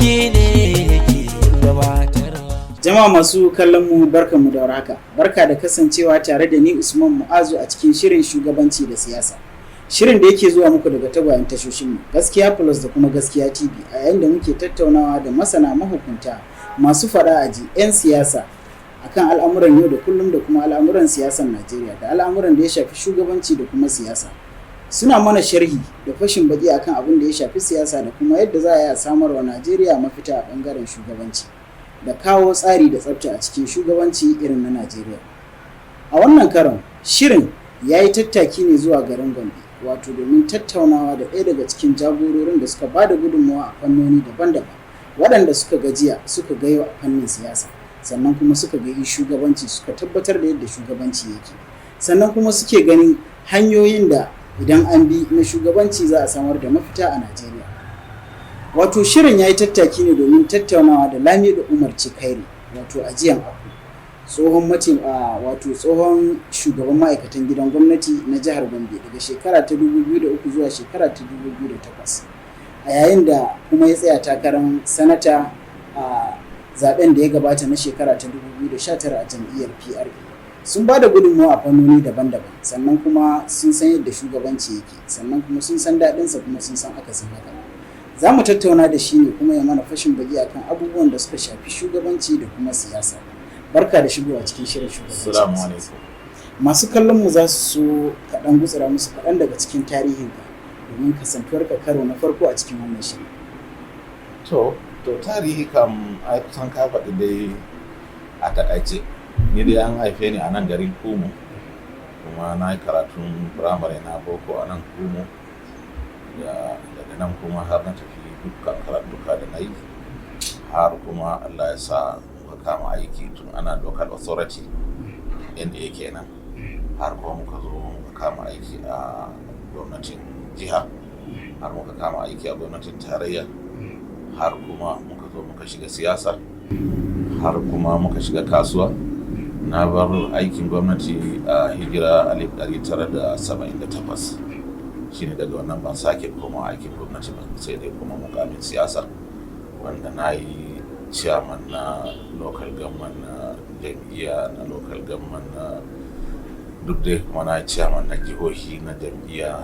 shi ne yake gabatarwa. Jama'a masu kallon mu barkanmu da warhaka. Barka da kasancewa tare da ni Usman Mu'azu a cikin shirin shugabanci da siyasa. Shirin da yake zuwa muku daga tagwayen tashoshinmu Gaskiya Plus da kuma Gaskiya TV, a yayin da muke tattaunawa da masana, mahukunta, masu faɗa aji, 'yan siyasa akan al'amuran yau da kullum da kuma al'amuran siyasar Najeriya da al'amuran da ya shafi shugabanci da kuma siyasa. Suna mana sharhi da fashin baki akan abin da ya shafi siyasa da kuma yadda za a yi a samar wa Najeriya mafita a bangaren shugabanci da kawo tsari da tsafta a cikin shugabanci irin na Najeriya. A wannan karon shirin ya yi tattaki ne zuwa garin Gombe, wato domin tattaunawa da ɗaya daga cikin jagororin da suka ba da gudunmawa a fannoni daban-daban, waɗanda suka gajiya suka gayo a fannin siyasa, sannan kuma suka ga shugabanci, suka tabbatar da yadda shugabanci yake, sannan kuma suke ganin hanyoyin da idan an bi na shugabanci za a samar da mafita a Najeriya. Wato shirin ya yi tattaki ne domin tattaunawa da LAMIDO UMAR CHIKAIRE, wato Ajiyan Akko, tsohon shugaban ma'aikatan gidan gwamnati na jihar Gombe daga shekara ta 2003 zuwa shekara ta 2008, a yayin da kuma ya tsaya takarar sanata a zaben da ya gabata na shekara ta 2019 a jam'iyyar PRP. Sun ba da gudunmawa a fannoni daban-daban, sannan kuma sun san yadda shugabanci yake, sannan kuma sun san daɗinsa, kuma sun san akasin haka. Za mu tattauna da shi ne kuma ya mana fashin baki akan abubuwan da suka shafi shugabanci da kuma siyasa. Barka da shigowa cikin shirin shugabanci. Assalamu alaikum. Masu kallon mu za su so kaɗan gutsura musu kaɗan daga cikin tarihinka domin kasantuwar ka karo na farko a cikin wannan shirin. To tarihi kam ai kusan ka faɗi dai a taƙaice. Ni dai an haife ni a nan garin Kumo, kuma na yi karatun firamare na boko a nan Kumo, daga nan kuma har na tafi dukkan karatuka da na yi, har kuma Allah ya sa muka kama aiki tun ana local authority NA kenan, har kuma muka zo muka kama aiki a gwamnatin jiha, har muka kama aiki a gwamnatin tarayya, har kuma muka zo muka shiga siyasa, har kuma muka shiga kasuwa. Na bar aikin gwamnati a hijira 1978, shine daga wannan ban sake koma aikin gwamnati ba, sai dai kuma mukamin siyasa, wanda na yi chairman na local government na jam'iyya, na local government na duk dai, kuma na yi chairman na jihohi na jam'iyya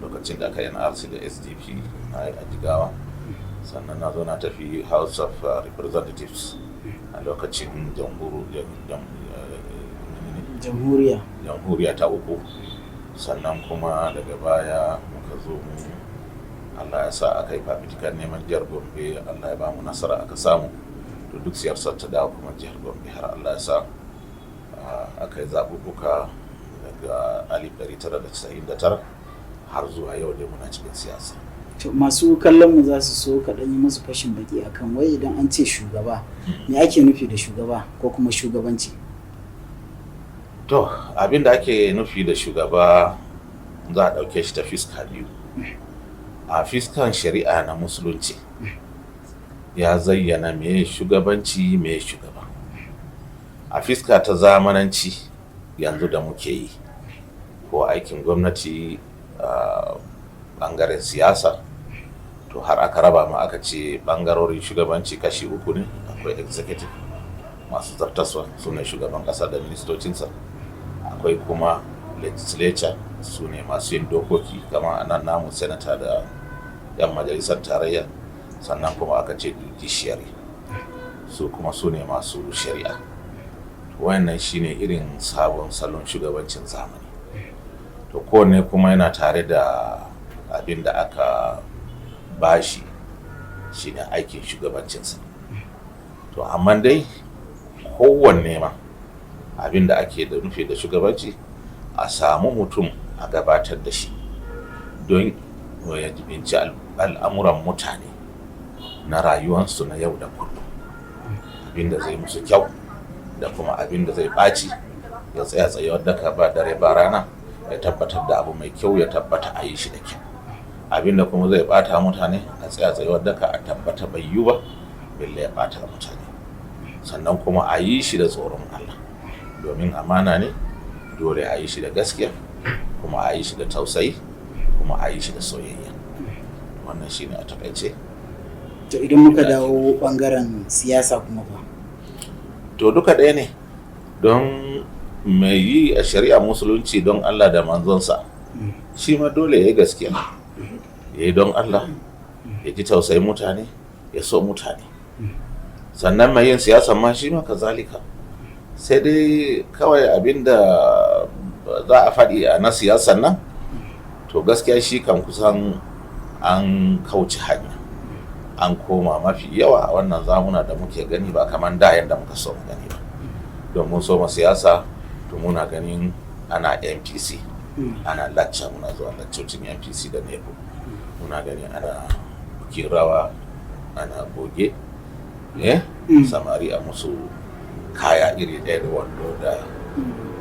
lokacin da aka yi NRC da SDP na yi a Jigawa. Sannan na zo na tafi House of Representatives a lokacin jamhuriya ta uku. Sannan kuma daga baya muka zo mu, Allah ya sa aka yi fafitikar neman jihar Gombe, Allah ya ba mu nasara aka samu, to duk siyasar ta dawo kuma jihar Gombe, har Allah ya sa aka yi zaɓuɓɓuka daga 1999 har zuwa yau dai muna cikin siyasa. Masu kallon mu za su so kaɗan yi musu fashin baki akan wai idan an ce shugaba, me ake nufi da shugaba ko kuma shugabanci? To abin da ake nufi da shugaba za a ɗauke shi ta fiska biyu. A fiskan shari'a na musulunci ya zayyana me shugabanci, me shugaba. A fiska ta zamananci yanzu da muke yi, ko aikin gwamnati a ɓangaren siyasa, to har aka raba ma aka ce ɓangarorin shugabanci kashi uku ne. Akwai executive, masu zartaswa, su ne shugaban ƙasa da ministocinsa. Akwai kuma legislature, su ne masu yin dokoki, kama a nan namu senator da 'yan majalisar tarayya. Sannan kuma aka ce judiciary, su kuma su ne masu shari'a. Wannan shine irin sabon salon shugabancin zamani. To kowanne kuma yana tare da abin da aka bashi, shine aikin shugabancinsa. To amma dai kowanne ma abin da ake da nufi da shugabanci, a samu mutum a gabatar da shi don ya jibinci al'amuran mutane na rayuwarsu na yau da kullum, abin da zai musu kyau da kuma abin da zai ɓaci, ya tsaya tsayuwar daka ba dare ba rana, ya tabbatar da abu mai kyau ya tabbata a yi shi da kyau. Abin da kuma zai ɓata mutane, a tsaya tsayuwar daka a tabbata bai yi ba, bille ya ɓata mutane. Sannan kuma a yi shi da tsoron Allah, domin amana ne, dole a yi shi da gaskiya, kuma a yi shi da tausayi, kuma a yi shi da soyayya. Wannan shi ne a takaice. To idan muka dawo bangaren siyasa kuma fa. To duka ɗaya ne, don mai yi a shari'a musulunci don Allah da manzonsa shi ma dole ya yi gaskiya, ya yi don Allah, ya ji tausayin mutane, ya so mutane. Sannan mai yin siyasa ma shi ma kazalika. Sai dai kawai abinda za a faɗi a na siyasan nan, to gaskiya shi kan kusan an kauce hanya, an koma mafi yawa a wannan zamuna da muke gani ba kamar da yadda muka so mu gani ba. Don mun so siyasa to muna ganin ana NPC, ana lacca, muna zuwa laccocin NPC da NEPO, muna ganin ana bukin rawa, ana goge samari a musu kaya iri ɗaya da wando da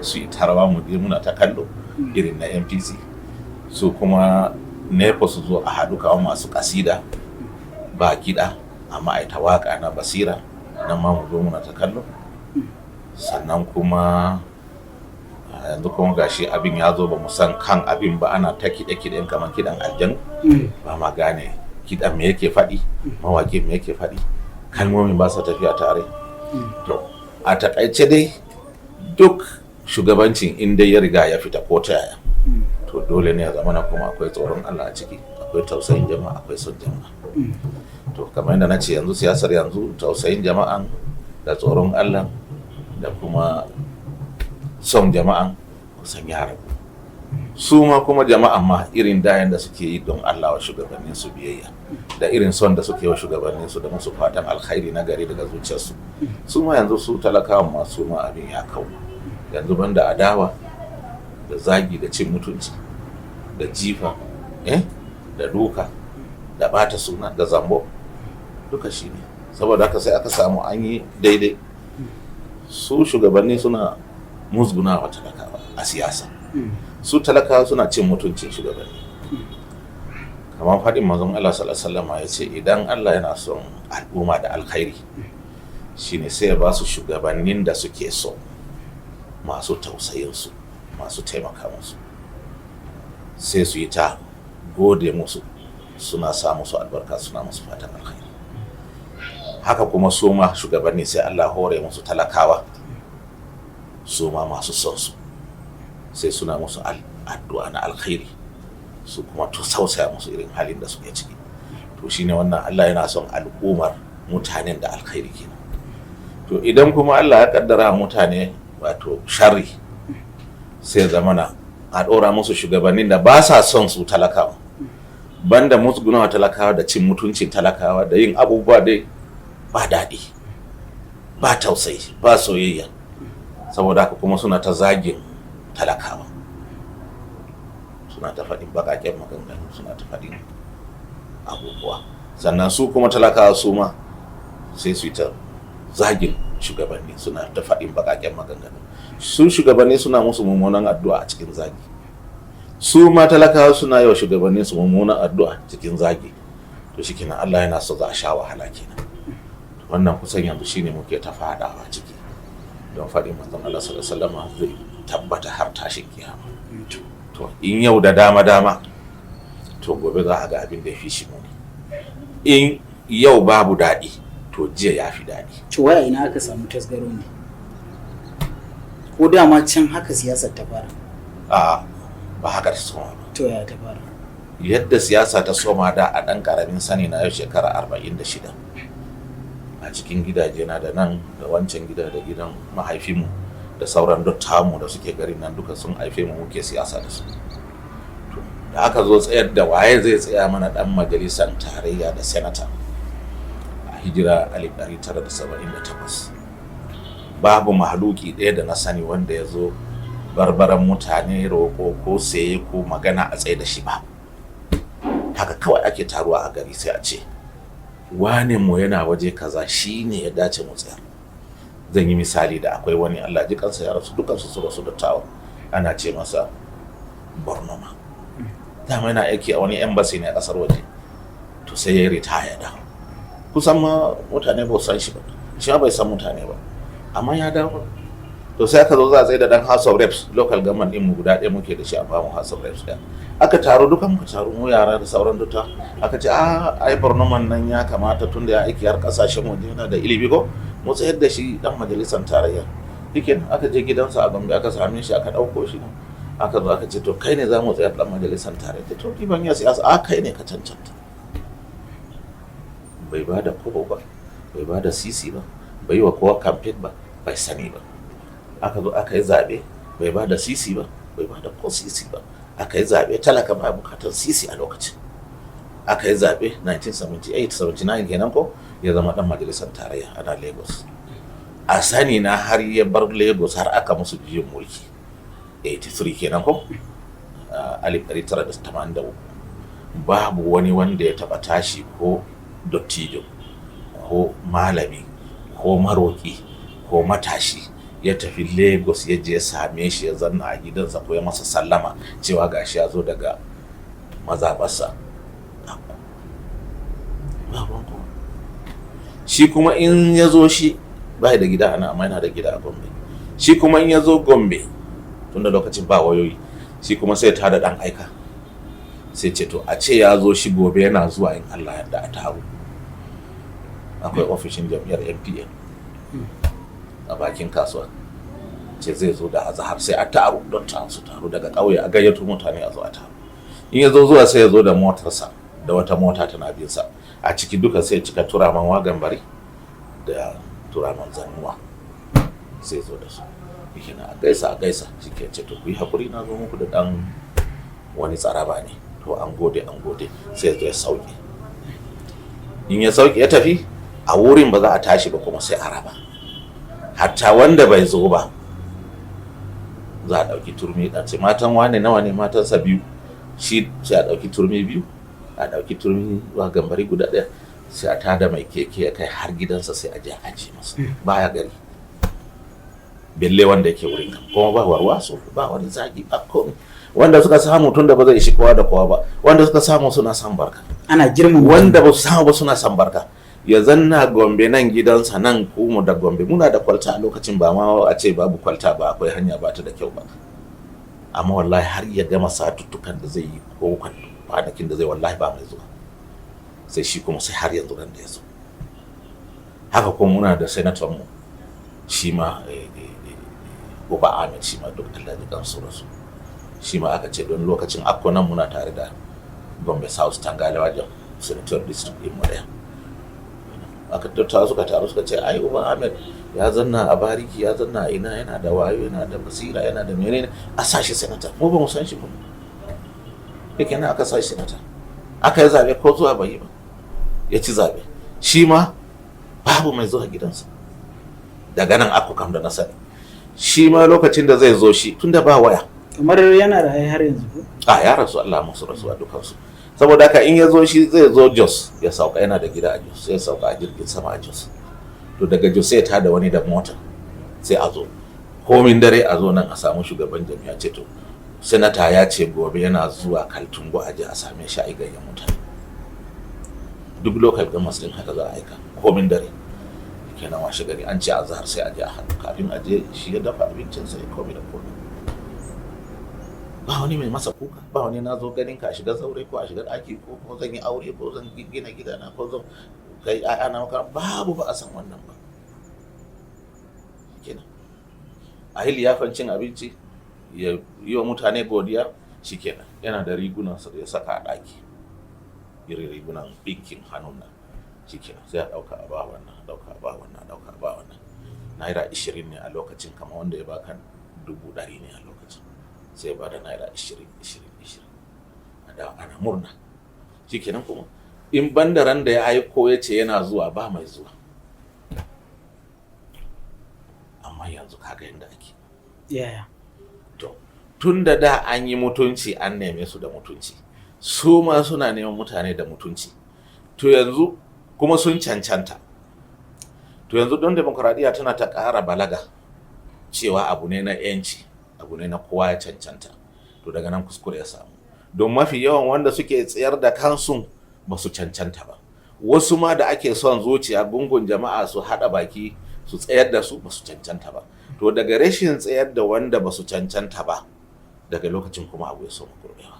su yi tarawa mu je muna ta kallo irin na NPC. Su kuma NEPO su zo a haɗu kawo masu kasida ba kiɗa amma ai ta waƙa na basira, nan ma mu zo muna ta kallo. Sannan kuma yanzu kuma gashi abin ya zo ba mu san kan abin ba, ana ta kiɗe-kiɗen kamar kiɗan aljanu, ba ma gane kiɗan me yake faɗi, mawaƙi me yake faɗi, kalmomin ba sa tafiya tare. To a taƙaice dai duk shugabancin in dai ya riga ya fita ko ta yaya, to dole ne ya zamana kuma akwai tsoron Allah a ciki, akwai tausayin jama'a, akwai son jama'a. To kamar yadda na ce, yanzu siyasar yanzu tausayin jama'an da tsoron Allah da kuma son jama'an kusan ya rabu. Su ma kuma jama'an ma irin dayan da suke yi don Allah wa shugabannin su biyayya, da irin son da suke wa shugabannin su da musu fatan alkhairi na gari daga zuciyarsu, su ma yanzu su talakawan ma su ma abin ya kawo. Yanzu banda adawa da zagi da cin mutunci da jifa da duka da bata suna da zambo, duka shi ne. Saboda haka sai aka samu an yi daidai. Su shugabanni suna musgunawa talakawa a siyasa, su talakawa suna cin mutuncin shugabanni. Kamar faɗin manzon Allah sallallahu alaihi wasallam ya ce, idan Allah yana son al'umma da alkhairi shine sai ya ba su shugabannin da suke so, masu tausayinsu, masu taimaka musu, sai su yi ta gode musu, suna sa musu albarka, suna musu fatan alkhairi. Haka kuma su ma shugabanni sai Allah hore musu talakawa, su ma masu son su, sai suna musu addu'a na alkhairi, su kuma to sausaya musu irin halin da suke ciki. To shine wannan Allah yana son al'ummar mutanen da alkhairi kenan. To idan kuma Allah ya kaddara mutane wato sharri, sai zamana a ɗora musu shugabannin da ba sa son su talakawa, banda musgunawa talakawa da cin mutuncin talakawa da yin abubuwa dai ba daɗi, ba tausayi, ba soyayya. Saboda haka kuma suna ta zagin talakawa, suna ta faɗin baƙaƙen maganganu, suna ta faɗin abubuwa. Sannan su kuma talakawa su ma sai su yi ta zagin shugabanni, suna ta faɗin baƙaƙen maganganu. Su shugabanni suna musu mummunan addu'a a cikin zagi, su ma talakawa suna yi wa shugabanni su mummunan addu'a cikin zagi. To shi kenan Allah yana so za a sha wahala kenan. Wannan kusan yanzu shine muke ta faɗawa ciki, don faɗin manzon Allah sallallahu alaihi wasallam zai tabbata har tashin kiyama. To in yau da dama to gobe za a ga abin da ya fi shi muni. In yau babu daɗi to jiya ya fi daɗi. To waya ina aka samu tasgaro ne, ko dama can haka siyasar ta fara? Ba haka ta soma ba. To ya ta fara? Yadda siyasa ta soma da a ɗan ƙaramin sani na yau shekara 46 a cikin gidaje na da nan da wancan gida da gidan mahaifinmu da sauran dattawanmu da suke garin nan duka sun haife mu muke siyasa da su. Da aka zo tsayar da waye zai tsaya mana ɗan majalisar tarayya da senata a hijira 1978, babu mahaluki ɗaya da na sani wanda ya zo barbaran mutane roƙo ko saye ko magana a tsaye da shi ba. Haka kawai ake taruwa a gari sai a ce wane mu yana waje kaza shine ya dace mu tsaya. Zan yi misali da akwai wani, Allah ji kansa ya rasu, dukansu su rasu dattawa, ana ce masa Borno ma. Dama yana aiki a wani embassy ne a ƙasar waje, to sai ya yi ritaya da. Kusan ma mutane ba san shi ba, shi ma bai san mutane ba, amma ya dawo to sai aka zo za a tsaye da dan House of Reps, local government din mu guda ɗaya muke da shi a bamu House of Reps ɗaya. Aka taru dukan mu taru mu yara da sauran duta, aka ce ai Borno man nan ya kamata tun da ya aiki har kasashen waje yana da ilimi ko mu tsayar da shi dan majalisar tarayya. Dikin aka je gidansa a Gombe aka same shi aka ɗauko shi aka zo aka ce to kai ne za mu tsayar dan majalisar tarayya. To ni ban yi siyasa, kai ne ka cancanta. Bai ba da kobo ba, bai ba da sisi ba, bai yi wa kowa campaign ba, bai sani ba. Aka zo aka yi zaɓe, bai ba da sisi ba, bai ba da ko sisi ba. Aka yi zaɓe, talaka ba bukatar sisi a lokacin. Aka yi zaɓe 1978-79 kenan ko ya zama ɗan majalisar tarayya ana Lagos. A sani na har ya bar Lagos har aka musu juyin mulki 83 kenan ko 1983. Babu wani wanda ya taɓa tashi ko dottijo ko malami ko maroƙi ko matashi ya tafi Lagos ya je same shi ya zanna a gidansa ko ya masa sallama cewa gashi ya zo daga mazaɓarsa. Shi kuma in ya zo shi bai da gida ana amma yana da gida a Gombe. Shi kuma in ya zo Gombe tunda lokacin ba wayoyi, shi kuma sai ta da ɗan aika sai ce to a ce ya zo shi gobe yana zuwa in Allah yadda a taru. Akwai ofishin jam'iyyar MPN a bakin kasuwa, ce zai zo da azahar sai a taru don su taru daga ƙauye a gayyato mutane a zo a taru. In ya zo zuwa sai ya zo da motarsa da wata mota tana bin sa, a ciki duka sai cika turaman wagan bari da turaman zannuwa sai zo da su. Yake na a gaisa shike ce to ku yi hakuri na zo muku da dan wani tsaraba ne. To an gode sai ya zo ya sauke. In ya sauke ya tafi a wurin ba za a tashi ba kuma sai a raba. Hatta wanda bai zo ba za a ɗauki turmi ɗan ce matan wane nawa ne, matansa biyu, shi sai a ɗauki turmi biyu, a ɗauki turmi wa gambari guda ɗaya sai a tada mai keke ya kai har gidansa sai a je aji masa baya gari. Belle wanda yake wurin kan kuma ba warwaso ba wani zagi ba komai. Wanda suka samu tun da ba zai ishi kowa da kowa ba, wanda suka samu suna san barka, ana girmama wanda ba su samu ba suna san barka. Ya zanna Gombe nan gidansa nan Kumo da Gombe muna da kwalta a lokacin, ba ma a ce babu kwalta ba, akwai hanya ba ta da kyau ba, amma wallahi har ya gama satuttukan da zai yi ko kwanakin da zai wallahi ba mai zuwa, sai shi kuma sai har yanzu ran da ya zo. Haka kuma muna da senator mu shi ma Uba Ahmed shi ma duk Allah ya gamsu rasu, shi ma aka ce don lokacin Akko nan muna tare da Gombe South Tangale wajen senator district din mu daya. Aka tattawa suka taru suka ce ai Uba Ahmed ya zanna a bariki, ya zanna ina, yana da wayo, yana da basira, yana da menene, a sashi senator. Mu ba mu san shi ba, yake nan aka sashi senator. Aka yi zabe ko zuwa bai yi ba, ya ci zabe. Shi ma babu mai zuwa gidansa daga nan Akko kam da na sani. Shi ma lokacin da zai zo shi tunda ba waya, kamar yana da har yanzu ko ya rasu, Allah musu rasuwa dukansu. Saboda haka in ya zo shi zai zo Jos ya sauka, yana da gida a Jos, sai ya sauka a jirgin sama a Jos. To daga Jos sai ta da wani da mota sai a zo komin dare a zo nan a samu shugaban jami'a ce to senata ya ce gobe yana zuwa Kaltungo a je a same shi a gayyan mutane. Duk local government din haka za a aika komin dare. Kenan washe gari an ce azhar sai a je a hannu, kafin a je shi ya dafa abincin sai komai da komai. Ba wani mai masa kuka, ba wani na zo ganin ka a shiga zaure ko a shiga ɗaki ko zan yi aure ko zan gina gidana ko zan kai ana maka, babu, ba a san wannan ba. Kenan a yi liyafan cin abinci ya yi wa mutane godiya, shi kenan yana da rigunan sa ya saka a ɗaki, irin rigunan ɗinkin hannun nan, shi kenan sai a ɗauka a ba wannan, ɗauka a ba wannan, ɗauka a ba wannan. Naira 20 ne a lokacin, kama wanda ya baka 100 ne a lokacin, sai ba da naira 20 a da ana murna. Shikenan kuma in bandaran da ya aiko ya ce yana zuwa ba mai zuwa, amma yanzu kaga yadda ake. To tun da an yi mutunci, an neme su da mutunci, su ma suna neman mutane da mutunci, to yanzu kuma sun cancanta. To yanzu don demokuraɗiyya tana ta ƙara balaga cewa abu ne na 'yanci, abu ne na kowa ya cancanta. To daga nan kuskure ya samu, don mafi yawan wanda suke tsayar da kansu ba su cancanta ba. Wasu ma da ake son zuciya gungun jama'a su haɗa baki su tsayar da su ba su cancanta ba. to daga rashin tsayar da wanda ba su cancanta ba, daga lokacin kuma abu ya soma kurbewa.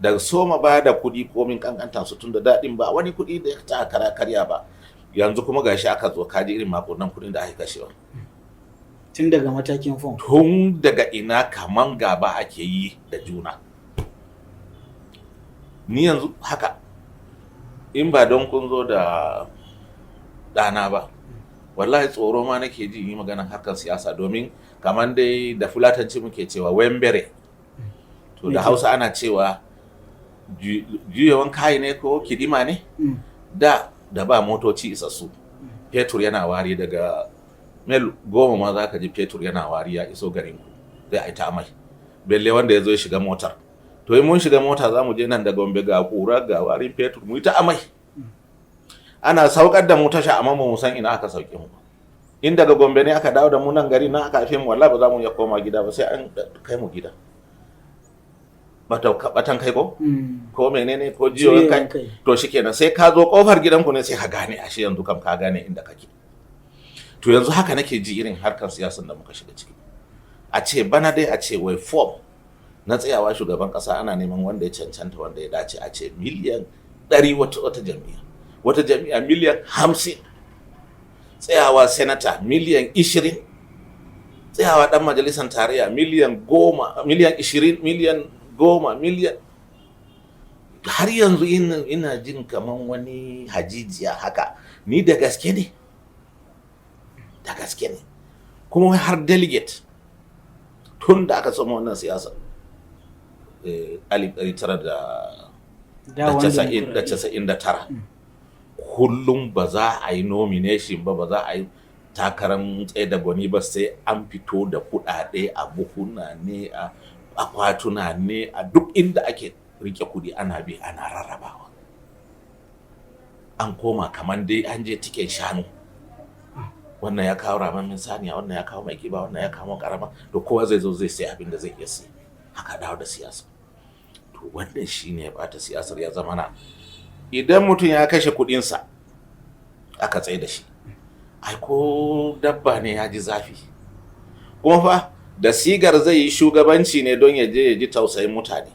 Daga soma ba da kuɗi komin kankanta su, tun da daɗin ba wani kuɗi da ya ta kara karya ba, yanzu kuma gashi aka zo kaji irin makonnan kuɗin da aka kashewa. Tun daga matakin fom. Tun daga ina kaman gaba ake yi da juna. Ni yanzu haka, in ba don kun zo da ɗana ba, wallahi tsoro ma nake ji yi maganar harkar siyasa, domin kamar dai da fulatanci muke cewa wembere, to da hausa ana cewa juyawan kayi ne ko kidima ne. Da ba motoci isassu, fetur yana wari daga mil 10 ma za ka ji fetur yana wari ya iso garin ku, zai aita mai belle wanda ya zo ya shiga motar. To in mun shiga mota za mu je nan da Gombe ga kura ga warin fetur mu yi ta amai, ana saukar da mu tasha amma mu san ina aka sauke mu. In daga Gombe ne aka dawo da mu nan gari nan aka haife mu, wallahi ba za mu iya koma gida ba, sai an kai mu gida. Batan kai ko menene ko jiyo kai, to shikenan sai ka zo kofar gidanku ne sai ka gane ashe yanzu kam ka gane inda kake. To yanzu haka nake ji irin harkar siyasan da muka shiga ciki. A ce bana dai a ce wai form na tsayawa shugaban kasa ana neman wanda ya cancanta, wanda ya dace, a ce miliyan 100 wata jami'a miliyan 50, tsayawa senata miliyan 20, tsayawa dan majalisar tarayya miliyan 10, miliyan 20, miliyan 10, miliyan. Har yanzu ina jin kaman wani hajijiya haka. Ni da gaske ne, kuma har delegate tun da aka samu wannan siyasa 1999 kullum ba za a yi nomination ba za a yi takarar tsaye da gwani ba, sai an fito da kuɗaɗe a buhuna ne, a akwatuna ne, a duk inda ake rike kudi ana bi ana rarrabawa. An koma kamar dai an je tiken shanu, wannan ya kawo ramamin saniya, wannan ya kawo mai kiba, wannan ya kawo karama, to kowa zai zo zai sai abin da zai iya sai. Haka dawo da siyasa. To wannan shine ya bata siyasar, ya zama na idan mutum ya kashe kudinsa aka tsaye da shi, ai ko dabba ne ya ji zafi. Kuma fa da sigar zai yi shugabanci ne don ya je ya ji tausayin mutane,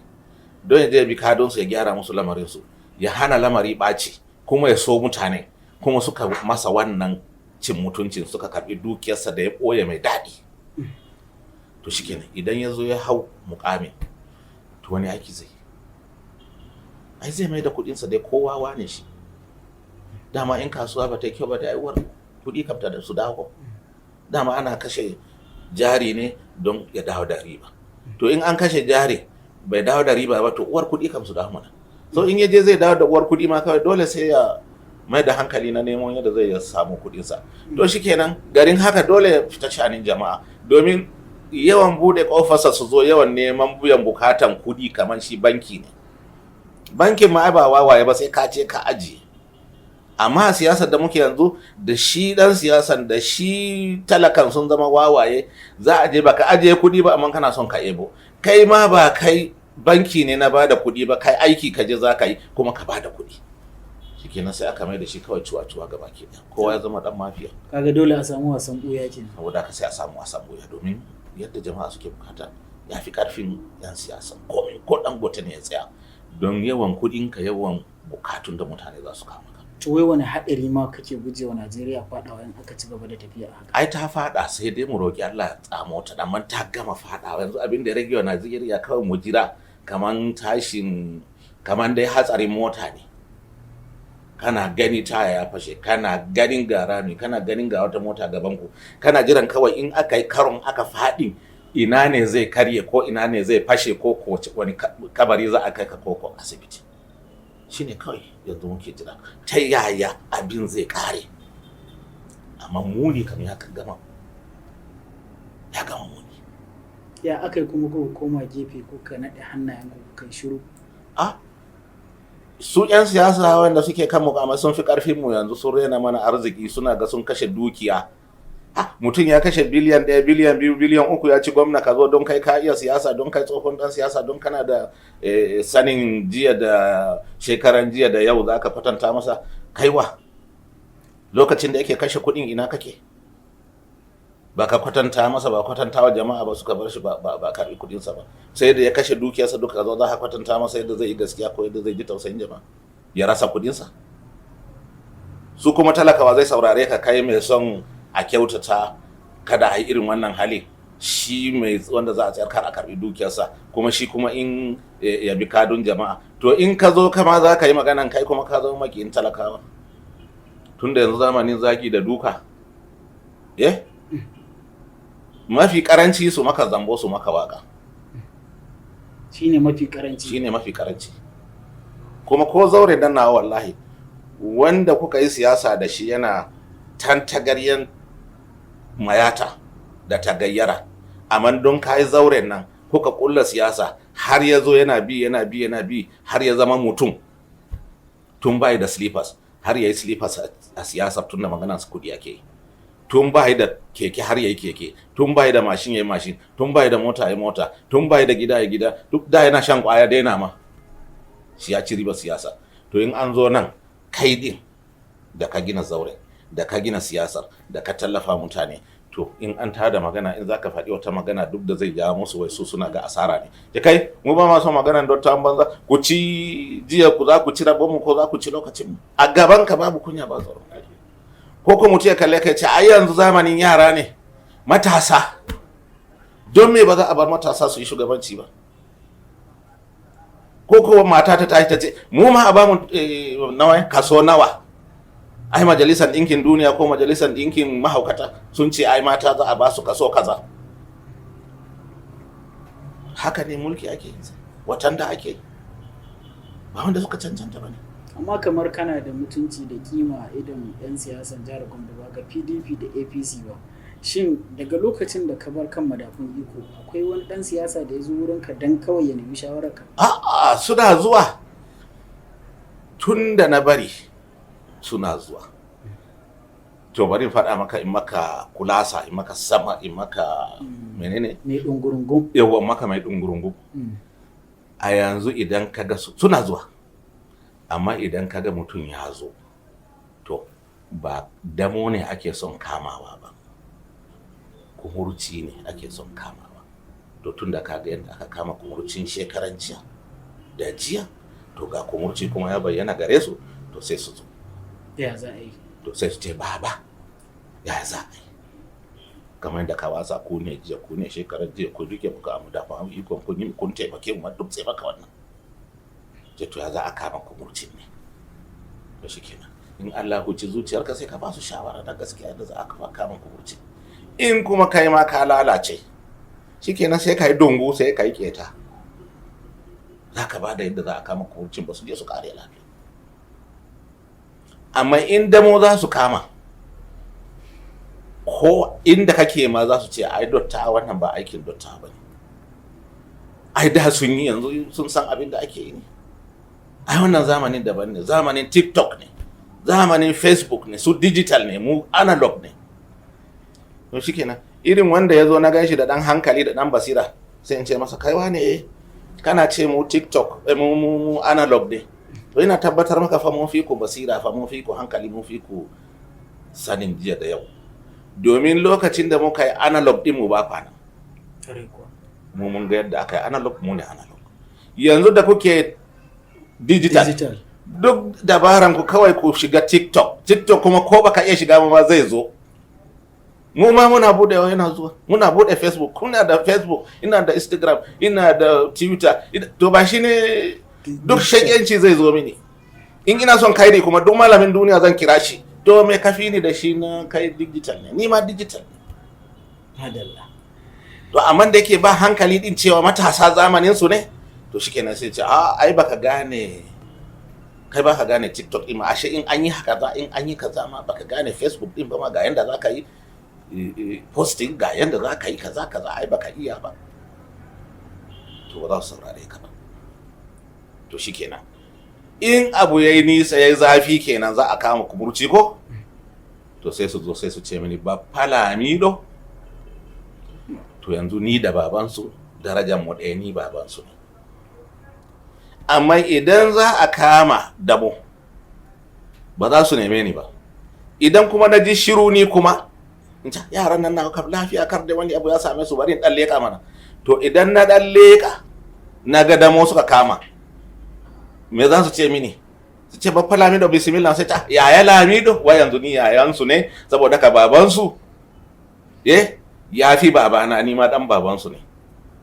don ya je ya bi kadonsu ya gyara musu lamarinsu, ya hana lamari ɓaci, kuma ya so mutane, kuma suka masa wannan cin mutuncin, suka karɓi dukiyarsa da ya ɓoye mai daɗi. To shikenan idan ya zo ya hau mukamin, to wani aiki zai ai zai mai da kuɗinsa dai, kowa wane shi. Dama in kasuwa ba ta yi kyau ba, da uwar kuɗi kafta da su dawo. Dama ana kashe jari ne don ya dawo da riba. To in an kashe jari bai dawo da riba ba, to uwar kuɗi kam su dawo mana. So in yaje zai dawo da uwar kuɗi ma kawai dole sai ya mai da hankali na neman yadda zai samu kuɗinsa. To shikenan garin haka dole ya fita shanin jama'a, domin yawan bude kofarsa su zo yawan neman biyan bukatan kuɗi kamar shi banki ne. Bankin ma ba wawaye ba, sai ka ce ka ajiye. Amma siyasar da muke yanzu, da shi dan siyasan da shi talakan sun zama wawaye. Za a je baka ajiye kuɗi ba, amma kana son ka ebo. Kai ma ba kai banki ne na bada kuɗi ba, kai aiki ka je za ka yi kuma ka bada kuɗi. Shikenan sai aka mai da shi kawai cuwa-cuwa gaba ke ɗaya. Kowa ya zama dan mafiya. Kaga dole a samu wasan ɓuya kenan. Saboda haka sai a samu wasan ɓuya, domin yadda jama'a suke bukata ya fi karfin yan siyasa. Komai ko dan gote ne ya tsaya, don yawan kuɗinka, yawan bukatun da mutane za su kama. To wai wani haɗari ma kake gujewa Najeriya faɗawa in aka ci gaba da tafiya haka? Ai ta faɗa, sai dai mu roƙi Allah ya tsamo ta, amma ta gama faɗawa. Yanzu abin da ya rage wa Najeriya kawai mu jira, kaman dai hatsarin mota ne. Kana gani taya ya fashe, kana ganin ga rami, kana ganin ga wata mota gaban ku, kana jiran kawai in aka yi karon aka faɗi, ina ne zai karye ko ina ne zai fashe, ko wani kabari za a kai ka ko asibiti. Shine kawai yanzu muke jira ta yaya abin zai kare. Amma muni kam ya gama muni. Ya aka yi kuma ko koma gefe ko ka naɗe hannayen ku kai shiru? Su 'yan siyasa wanda suke kan mukamai sun fi karfin mu yanzu, sun rena mana arziki, suna ga sun kashe dukiya. Mutum ya kashe biliyan 1, biliyan 2, biliyan 3 ya ci gwamna, ka zo don kai ka iya siyasa, don kai tsohon dan siyasa, don kana da sanin jiya da shekaran jiya da yau za ka fatanta masa kaiwa. Lokacin da yake kashe kuɗin ina kake? ba ka kwatanta masa ba kwatanta wa jama'a ba suka bar shi ba karbi kudinsa ba sai da ya kashe dukiyarsa duka zo za ka kwatanta masa yadda zai yi gaskiya ko yadda zai ji tausayin jama'a ya rasa kudinsa. Su kuma talakawa zai saurare ka kai mai son a kyautata kada a yi irin wannan hali, shi mai wanda za a tsayar kar a karbi dukiyarsa kuma shi kuma in ya bi kadun jama'a. To in ka zo kama za ka yi maganan kai kuma ka zama makiyin talakawa tunda yanzu zamanin zagi da duka mafi karanci su maka zambo su maka waka shine mafi karanci kuma ko zaure dan nawa wallahi wanda kuka yi siyasa da shi yana tantagaryen mayata da tagayyara amma don kai zauren nan kuka kulla siyasa har ya zo yana bi har ya zama mutum tun bai da slippers har yayi slippers a siyasa tun da maganar su kudi ake tun bai da keke har yayi keke tun bai da mashin yayi mashin tun bai da mota yayi mota tun bai da gida yayi gida duk da yana shan kwaya daina ma shi ya ci riba siyasa. To in an zo nan kai din da ka gina zaure da ka gina siyasar da ka tallafa mutane to in an tada magana in zaka faɗi wata magana duk da zai jawo musu wai su suna ga asara ne ya kai mu ba ma son maganar dottawan banza ku ci jiya ku za ku ci rabon mu ko za ku ci lokacin mu a gaban ka babu kunya ba tsaro ko kuma mutum ya kalle kai ce ai yanzu zamanin yara ne matasa don me ba za a bar matasa su yi shugabanci ba ko kuma mata ta tashi ta ce mu ma a ba mu nawa kaso nawa ai majalisar ɗinkin duniya ko majalisar ɗinkin mahaukata sun ce ai mata za a ba su kaso kaza. Haka ne mulki ake yi watan da ake ba wanda suka cancanta ba ne. Amma kamar kana da mutunci da kima idan 'yan siyasan jihar Gombe ba ga PDP da APC ba, shin daga lokacin da ka bar kan madafun iko akwai wani ɗan siyasa da ya zo wurinka don kawai ya nemi shawararka? A'a, suna zuwa tun da na bari suna zuwa. To bari in faɗa maka in maka kulasa in maka sama in maka menene? Mai ɗungurungun. Yawwa maka mai ɗungurungun. A yanzu idan kaga suna zuwa, amma idan kaga mutum ya zo, to ba damo ne ake son kamawa ba, kumurci ne ake son kamawa. To tun da kaga yadda aka kama kumurcin shekaran jiya da jiya, to ga kumurci kuma ya bayyana gare su, to sai su zo. Ya za a yi? To sai su ce baba ya za a yi, kamar da ka wasa ku ne jiya ku ne shekarar jiya ku duke muka amu da fahimu ikon kun yi kun taimake mu duk sai maka wannan. Ce to ya za a kama kumurcin ne, to shi kenan in Allah huci zuciyarka sai ka ba su shawara na gaskiya da za a kama kumurcin. In kuma kai ma ka lalace shi kenan sai ka yi dungu sai ka yi keta, za ka ba da yadda za a kama kumurcin ba su je su kare lafiya. Amma in damo za su kama ko inda kake ma za su ce ai dotta wannan ba aikin dotta ba ne, ai da sun yi yanzu sun san abin da ake yi ne, ai wannan zamanin daban ne, zamanin TikTok ne, zamanin Facebook ne, su digital ne, mu analog ne. To shikenan irin wanda ya zo na ganshi da dan hankali da dan basira sai in ce masa kaiwa ne kana ce mu TikTok mu analog ne. To ina tabbatar maka fa mun fi ku basira, fa mun fi ku hankali, mun fi ku sanin jiya da yau. Domin lokacin da muka yi analog din mu ba kwana. Mu mun ga yadda aka yi analog, mu ne analog. Yanzu da kuke digital. Duk dabaran ku kawai ku shiga TikTok. TikTok kuma ko baka iya shiga ma zai zo. Mu ma muna bude yana zuwa. Muna bude Facebook, kuna da Facebook, ina da Instagram, ina da Twitter. To ba shi ne duk shakiyanci zai zo mini. In ina son kai ne kuma duk malamin duniya zan kira shi. To me kafi ni da shi na kai digital ne, ni ma digital ne. Madalla. To amma da yake ba hankali din cewa matasa zamanin su ne, to shikenan sai ce ai baka gane, kai baka gane TikTok din ma, ashe in an yi haka in an yi kaza ma baka gane Facebook din ba ma, ga yanda zaka yi posting, ga yanda zaka yi kaza ai baka iya ba. To ba za su saurare ka ba. To shikenan in abu yayi nisa yayi zafi kenan za a kama kumurci ko, to sai su zo sai su ce mini ba Lamido. To yanzu ni da babansu darajar mu ɗaya, ni babansu ne. Amma idan za a kama damo ba za su neme ni ba. Idan kuma na ji shiru ni kuma in ta yaran nan na ka lafiya kar da wani abu ya same su bari in dan leka mana. To idan na dan leka na ga damo suka kama, me za su ce mini? Su ce babba Lamido bismillah, sai ta yaya Lamido, wa yanzu ni yayansu ne saboda ka babansu ya fi babana, ni ma dan babansu ne.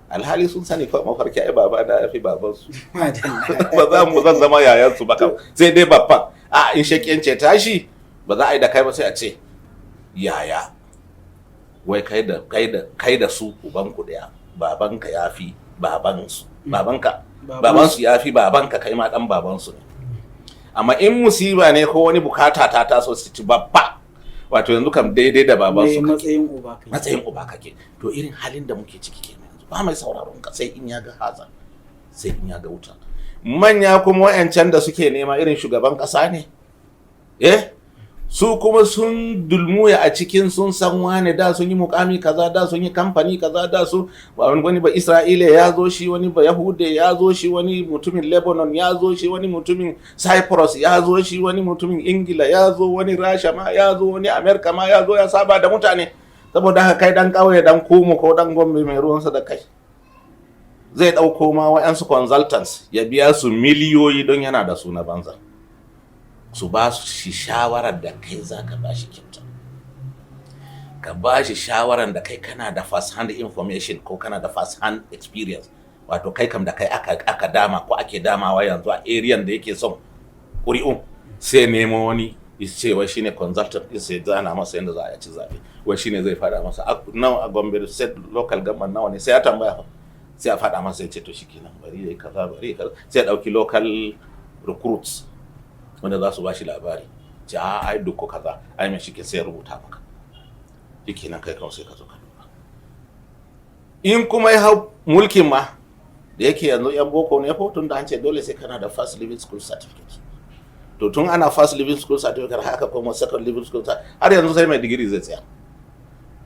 Alhali sun sani kawai mafarki ai baba da ya fi babansu. Ba zan zama yayansu ba kam, sai dai babban. In shakiyance tashi ba za a yi da kai ba, sai a ce yaya wai kai da su ubanku daya, babanka ya fi babansu, babansu ya fi babanka, kai ma dan babansu ne. Amma in musiba ne ko wani bukata ta taso su ci babba, wato yanzu kam daidai da babansu matsayin uba kake. To irin halin da muke ciki kenan yanzu, ba mai sauraron ka sai in ya ga haza, sai in ya ga wuta. Manya kuma wayancan da suke nema irin shugaban kasa ne, su kuma sun dulmuya a cikin, sun san wane da sun yi mukami kaza, da sun yi kamfani kaza, da su wani ba Isra'ila ya zo shi, wani ba Yahude ya zo shi, wani mutumin Lebanon ya zo shi, wani mutumin Cyprus ya zo shi, wani mutumin Ingila ya zo, wani Rasha ma ya zo, wani Amerika ma ya zo, ya saba da mutane. Saboda haka kai dan kauye, dan Kumo ko dan Gombe mai ruwansa da kai, zai dauko ma wayansu consultants ya biya su miliyoyi don yana da su na banza, su ba shi shawarar da kai za ka ba shi kyauta, ka ba shi shawarar da kai kana da first hand information ko kana da first hand experience, wato kai kam da kai aka dama ko ake damawa yanzu a area da yake son ƙuri'un, sai nemo wani ce wai shine consultant din, sai zana masa yadda za a ci zabe, wai shine zai fada masa nawa a Gombe state local government nawa ne, sai ya tambaya, sai a fada masa ya ce to shikenan bari yayi kaza, bari kaza, sai ya dauki local recruits wanda za su ba shi labari, ce ai duk kaza, ai mai shike sai rubuta maka, yake nan kai kawai sai ka zo ka duba. In kuma ya hau mulkin ma da yake yanzu yan boko ne fa, tun da an ce dole sai kana da first living school certificate, to tun ana first living school certificate haka kuma second living school har yanzu sai mai digiri zai tsaya.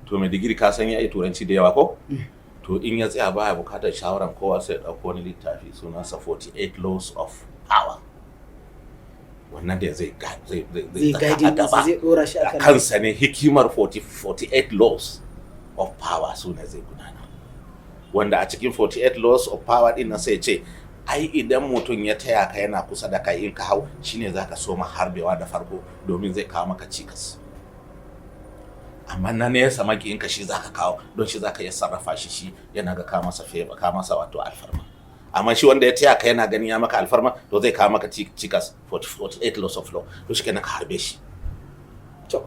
To mai digiri ka san ya yi turanci da yawa ko, to in ya tsaya baya bukatar shawaran kowa, sai ya dauko wani littafi sunansa 48 laws of power, wannan da zai dora shi a kansa ne, hikimar 48 laws of power su ne zai gudana, wanda a cikin 48 laws of power din nan sai ce ai idan mutum ya taya ka yana kusa da kai, in ka hau shine zaka soma harbewa da farko domin zai kawo maka cikas, amma na nesa maki in ka shi zaka kawo don shi zaka iya sarrafa shi yana ga ka masa favor, ka masa wato alfarma. Amma shi wanda ya taya ka yana gani ya maka alfarma, to zai kawo maka cikas, 48 laws of law, to shi kenan ka harbe shi. To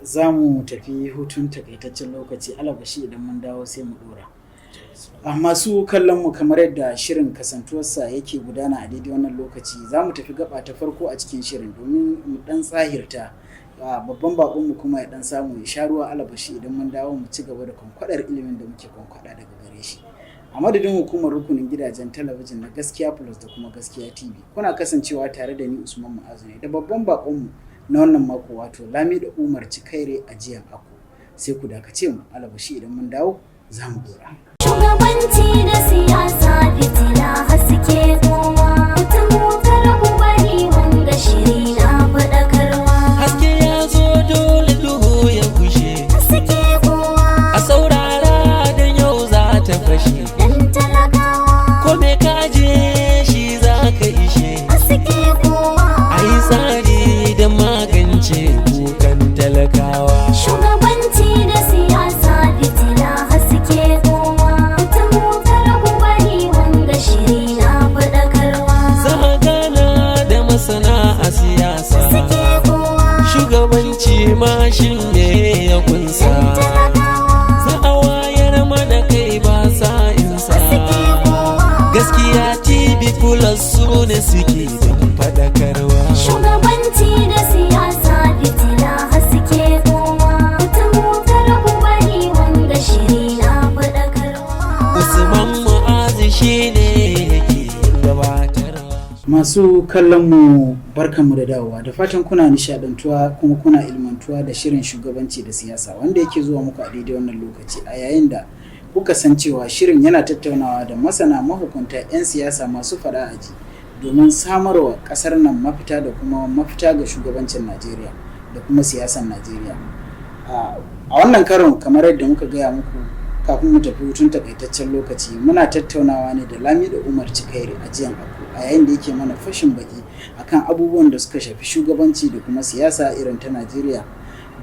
za mu tafi hutun takaitaccen lokaci, alabashi idan mun dawo sai mu dora. Masu kallon mu, kamar yadda shirin kasantuwarsa yake gudana a daidai wannan lokaci, za mu tafi gaba ta farko a cikin shirin domin mu dan tsahirta babban bakon mu kuma ya dan samu ya sha ruwa, alabashi idan mun dawo mu ci gaba da kwankwadar ilimin da muke kwankwada daga gare shi. A madadin hukumar rukunin gidajen talabijin na Gaskiya Plus da kuma Gaskiya TV, kuna kasancewa tare da ni Usman Mu'azu ne da babban bakonmu na wannan mako, wato Lamido Umar Chikaire Ajiyan Akko. Sai ku dakace mu, alabashi idan mun dawo za mu dora. Shugabanci da siyasa, fitila haske kowa, ta motar ubari wanga shiri na faɗakarwa. Haske ya zo dole duhu ya kushe, Haske kowa, a saurara da yau za ta fashe, dan talakawa. ko me ka je shi za ka ishe, Haske kowa, a yi tsari da magance kukan talakawa. shugabanci da siyasa, fitila haske kowa, ta motar ubari wanga shiri na faɗakarwa. Za a gana da masana a siyasa, Haske kowa, shugabanci ma shi ne ya kunsa. dan talakawa. Za a wayar mana kai ba sa insa. Haske kowa, Gaskiya TV Plus su ne suke don faɗakarwa. shugabanci da siyasa, fitila haske kowa, ta motar ubari wanga shiri na faɗakarwa. Usman Mu'azu shi ne yake gabatarwa. Masu kallon mu, barkanmu da dawowa, da fatan kuna nishadantuwa kuma kuna ilmantuwa da shirin shugabanci da siyasa wanda yake zuwa muku a daidai wannan lokaci, a yayin da kuka san cewa shirin yana tattaunawa da masana, mahukunta, 'yan siyasa masu fada aji domin samarwa kasar nan mafita da kuma mafita ga shugabancin Najeriya da kuma siyasar Najeriya. a wannan karon kamar yadda muka gaya muku kafin mu tafi hutun takaitaccen lokaci muna tattaunawa ne da Lamido Umar Chikaire Ajiyan Akko a yayin da yake mana fashin baki akan abubuwan da suka shafi shugabanci da kuma siyasa irin ta Najeriya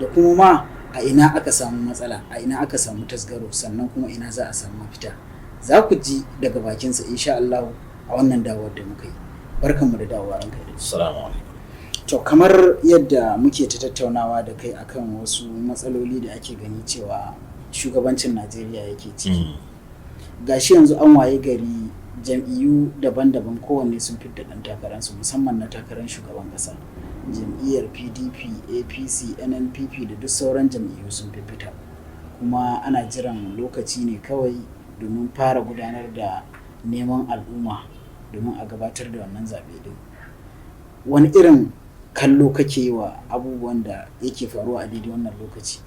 da kuma ma a ina aka samu matsala, a ina aka samu tasgaro, sannan kuma ina za a samu mafita. Za ku ji daga bakinsa insha Allah a wannan dawowar da muka yi. Barkanmu da dawowa ranka da Assalamu alaikum. To kamar yadda muke ta tattaunawa da kai akan wasu matsaloli da ake gani cewa shugabancin Najeriya yake ciki. Gashi yanzu an waye gari jam'iyyu daban-daban kowanne sun fidda ɗan takararsu musamman na takarar shugaban ƙasa. Jam'iyyar PDP, APC, NNPP da duk sauran jam'iyyu sun fita. Kuma ana jiran lokaci ne kawai domin fara gudanar da neman al'umma domin a gabatar da wannan zaɓe din. Wani irin kallo kake yi wa abubuwan da yake faruwa a daidai wannan lokaci?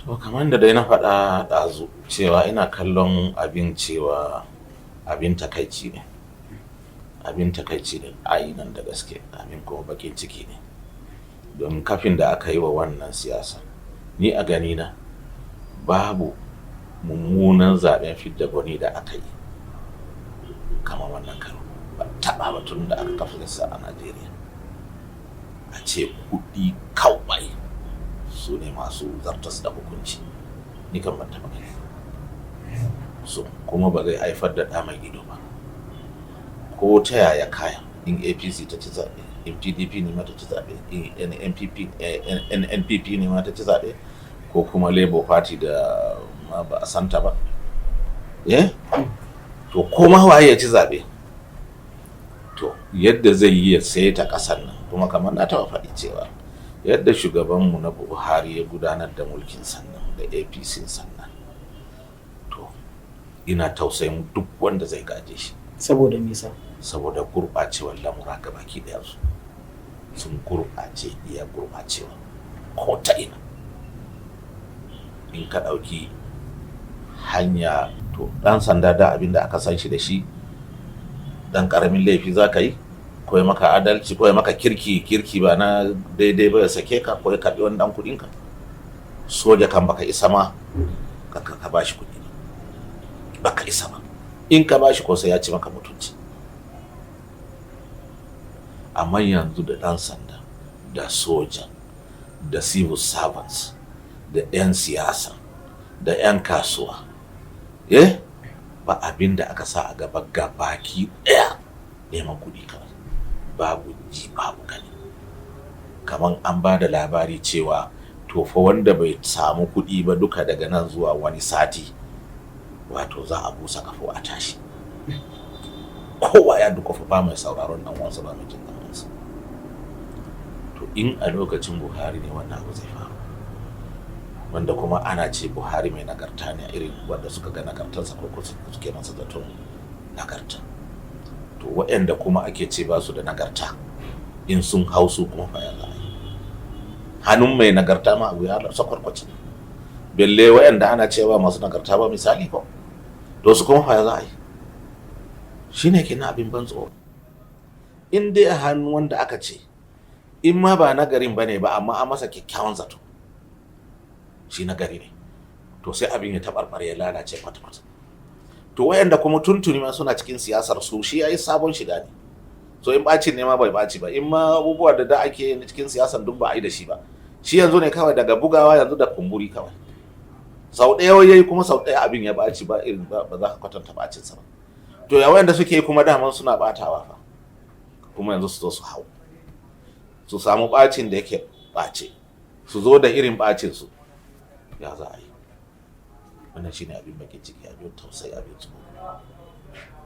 To kamar da dai na faɗa ɗazu cewa ina kallon abin cewa abin takaici ne. Abin takaici ne ainihin da gaske, abin kuma bakin ciki ne. Don kafin da aka yi wa wannan siyasa, ni a ganina babu mummunan zaɓen fidda gwani da aka yi kamar wannan karo. Ba taɓa ba tun da aka kafa lissa a Najeriya. A ce kuɗi kawai su ne masu zartas da hukunci, ni kan ban taɓa gani. So kuma ba zai haifar da ɗa mai ido ba. Ko ta yaya kaya in APC ta ci zaɓe, in PDP ne ma ta ci zaɓe, in NNPP ne ma ta ci zaɓe, ko kuma Labour Party da ma ba a santa ba. To koma waye ya ci zaɓe, to yadda zai yi ya sai ta ƙasar nan, kuma kamar na taɓa faɗi cewa yadda shugabanmu na Buhari ya gudanar da mulkin sannan da APC sannan, to ina tausayin duk wanda zai gaje shi. Saboda nisa? Saboda gurɓacewar lamura ga baki ɗaya sun gurɓace iya gurɓacewa ko ta ina. In ka ɗauki hanya, to ɗan sanda da abin da aka san shi da shi, ɗan ƙaramin laifi za ka yi, ko ya maka adalci, ko ya maka kirki ba na daidai ba ya sake ka, ko ya karɓi wani ɗan kuɗinka. Soja kan baka isa ma ka ba shi kuɗi, baka isa ba. In ka ba shi ko sai ya ci maka mutunci. Amma yanzu da ɗan sanda da soja da civil servants da 'yan siyasa da 'yan kasuwa, ba abin da aka sa a gaba gabaki ɗaya neman kuɗi kawai, babu ji babu gani. Kamar an ba da labari cewa to fa wanda bai samu kuɗi ba duka daga nan zuwa wani sati, wato za a busa kafo a tashi. Kowa ya duka fa ba mai sauraron dan wansa, ba mai jin dan wansa. To in a lokacin Buhari ne wannan abu zai faru, wanda kuma ana ce Buhari mai nagarta ne, irin wanda suka ga nagartarsa ko suke masa zaton nagarta. To waɗanda kuma ake ce ba su da nagarta, in sun hausu kuma fa ya za a yi. Hannun mai nagarta ma abu ya sakwarkwace. Belle waɗanda ana cewa masu nagarta ba misali ko, to su kuma fa ya za a yi. Shi ne kenan abin ban tsoro. In dai a hannu wanda aka ce in ma ba nagarin ba ne ba, amma an masa kyakkyawan zato shi nagari ne, to sai abin ya taɓarɓare ya lalace kwata-kwata. To wayanda kuma tuntuni ma suna cikin siyasar su, shi yayi sabon shiga ne. So in ɓacin ne ma bai ɓaci ba, in ma abubuwa da ake cikin siyasar duk ba a yi da shi ba. Shi yanzu ne kawai daga bugawa yanzu da kumburi kawai. Sau ɗaya yayi kuma sau ɗaya abin ya ɓaci, ba irin ba za ka kwatanta ɓacinsa ba. To ya wayanda suke kuma daman suna ɓatawa fa, kuma yanzu su zo su hau, su samu ɓacin da yake ɓace, su zo da irin ɓacin su, ya za a yi. Wannan shine abin bakin ciki, abin tausayi, abin tsoro.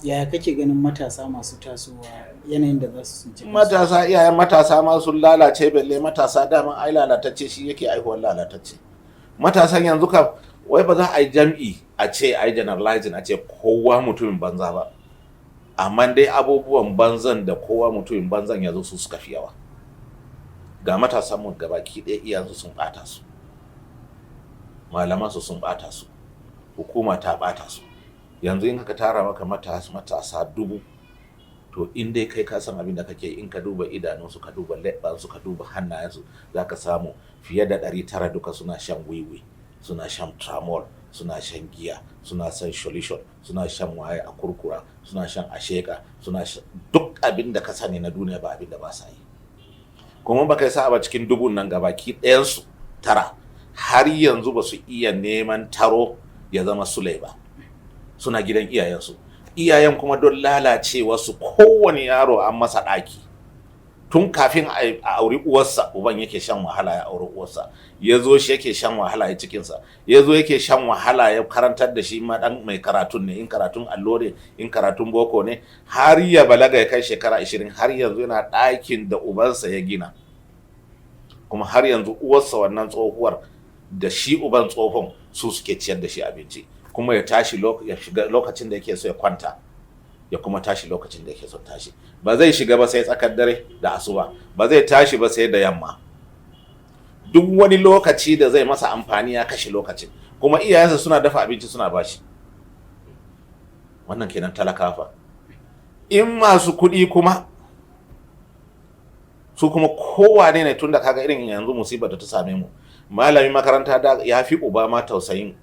Yaya kake ganin matasa masu tasowa yanayin da za su tsinci? Matasa, iyayen matasa ma sun lalace, belle matasa daman ai lalatacce shi yake aihuwar lalatacce. Matasan yanzu kam wai ba za a yi jam'i a ce a yi generalizing a ce kowa mutumin banza ba, amma dai abubuwan banzan da kowa mutumin banzan yanzu su suka fi yawa. Ga matasan mu gabaki ɗaya iyansu sun ɓata su, malaman su sun ɓata su, hukuma ta ɓata su. Yanzu in ka tara maka matasa 1000, to in dai kai ka san abin da kake, in ka duba idanunsu, ka duba leɓansu, ka duba hannayensu, za ka samu fiye da 900 duka suna shan wiwi, suna shan tramol, suna shan giya, suna shan solution, suna shan waye a kurkura, suna shan asheka, suna shan duk abin da ka sani na duniya ba abin da ba sa yi. Kuma ba kai sa ba cikin dubun nan gabaki ɗayansu 9 har yanzu ba su iya neman taro ya zama sulai ba, suna gidan iyayensu. Iyayen kuma don lalacewa su kowane yaro an masa ɗaki tun kafin a auri uwarsa. Uban yake shan wahala ya auri uwarsa, ya zo shi yake shan wahala ya cikinsa, ya zo yake shan wahala ya karantar da shi ma dan mai karatun ne, in karatun allo ne, in karatun boko ne, har ya balaga ya kai shekara 20 har yanzu yana ɗakin da ubansa ya gina. Kuma har yanzu uwarsa wannan tsohuwar da shi uban tsohon su suke ciyar da shi abinci, kuma ya tashi ya shiga lokacin da yake so ya kwanta, ya kuma tashi lokacin da yake so tashi. Ba zai shiga ba sai tsakar dare da asuba, ba zai tashi ba sai da yamma. Duk wani lokaci da zai masa amfani ya kashe lokacin, kuma iyayensa suna dafa abinci suna bashi. Wannan kenan talakafa. In masu kuɗi kuma su kuma kowane ne, tunda kaga irin yanzu musibar da ta same mu, malamin makaranta da ya fi uba ma tausayin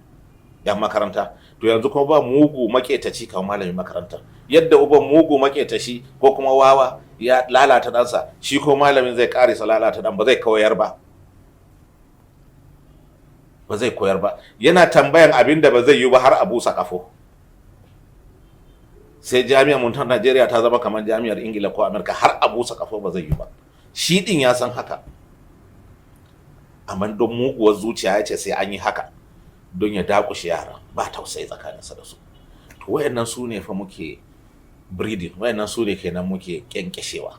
yan makaranta, to yanzu kuma ba mugu maketaci kamar malamin makaranta. Yadda uban mugu maketaci ko kuma wawa ya lalata ɗansa, shi ko malamin zai karisa lalata ɗan, ba zai koyar ba, ba zai koyar ba. Yana tambayan abin da ba zai yi ba har a busa kafo. Sai jami'ar mu ta Najeriya ta zama kamar jami'ar Ingila ko Amerika, har a busa kafo ba zai yi ba. Shi din ya san haka, amma don muguwar zuciya ya ce sai an yi haka don ya dakushe yara, ba tausayi tsakaninsa da su. To wayannan su ne fa muke breeding, wayannan su ne kenan muke kyankyashewa.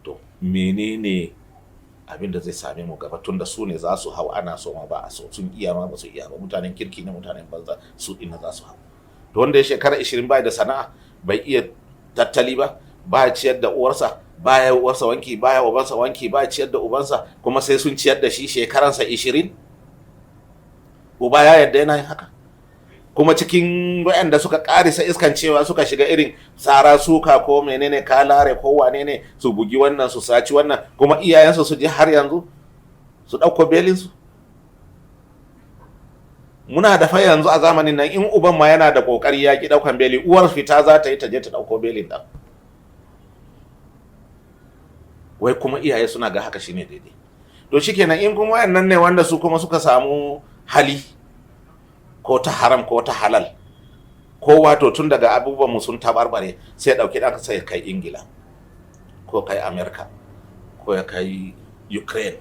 To menene abin da zai same mu gaba, tun da su ne za su hau, ana so ma ba a so, sun iya ma ba su iya ba, mutanen kirki ne mutanen banza su din za su hau. To wanda ya shekara 20 bai da sana'a, bai iya tattali ba, ba ciyar da uwarsa, baya uwarsa wanki, baya ubansa wanki, ba ciyar da ubansa, kuma sai sun ciyar da shi shekaransa 20. Uba ya yadda yana yin haka. Kuma cikin waɗanda suka karisa iskan cewa suka shiga irin tsara suka ko menene kalare ko wane ne, su bugi wannan su saci wannan, kuma iyayensu su ji har yanzu su ɗauko belinsu. Muna da fa yanzu a zamanin nan, in uban ma yana da kokari ya ki ɗaukan beli, uwar fita za ta yi ta je ta ɗauko belin ɗan. Wai kuma iyaye suna ga haka shine daidai. To shikenan, in kuma wayannan ne wanda su kuma suka samu hali ko ta haram ko ta halal, ko wato tun daga abubuwan mu sun tabarbare, sai dauki dan sai kai Ingila ko kai America ko ya kai Ukraine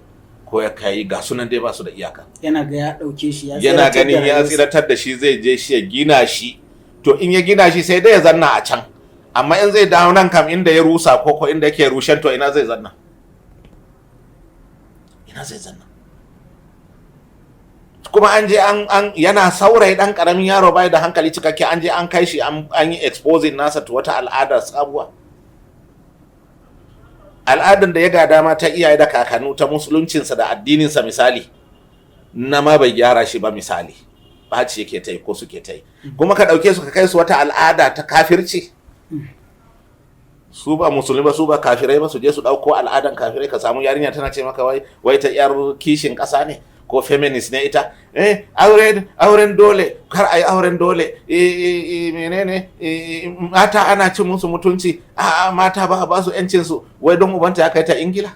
ko ya kai, ga sunan dai ba su da iyaka. Yana ga ya dauke shi, yana ganin ya tsiratar da shi, zai je shi ya gina shi. To in ya gina shi sai dai ya zanna a can, amma in zai dawo nan kam inda ya rusa ko inda yake rushen, to ina zai zanna, ina zai zanna. Kuma an je an yana saurayi dan karamin yaro bai da hankali cikakke, an je an kai shi an yi exposing nasa to wata al'ada sabuwa, al'adan da ya gada ma ta iyaye da kakannu, ta musuluncinsa da addininsa misali, na ma bai gyara shi ba misali, ɓaci yake ta yi ko suke ta yi. Kuma ka ɗauke su ka kai su wata al'ada ta kafirci, su ba musulmi ba, su ba kafirai ba, su je su ɗauko al'adan kafirai. Ka samu yarinya tana ce maka wai ta yar kishin ƙasa ne ko feminist ne ita, auren dole, kar a yi auren dole, menene, mata ana cin musu mutunci, mata ba a ba su yancinsu, wai don ubanta ya kai ta Ingila.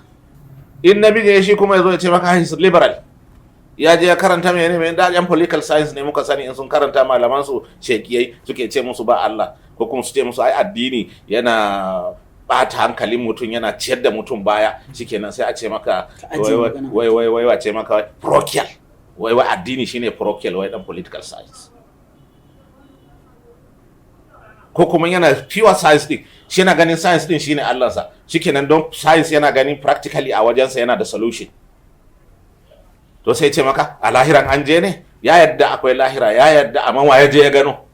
In namiji ya shi kuma ya zo ya ce maka he's liberal, ya je ya karanta menene da yan political science ne muka sani, in sun karanta malaman su shekiyai suke ce musu ba Allah, ko kuma su ce musu ai addini yana bata hankalin mutum, yana ciyar da mutum baya, shikenan sai a ce maka wai ce maka parochial, wai addini shine parochial, wai dan political science. Ko kuma yana pure science din, shi yana ganin science din shine Allah sa, shikenan don science yana ganin practically a wajensa yana da solution. To sai ce maka a lahiran an je ne, ya yadda akwai lahira, ya yadda, amma wa ya je ya gano.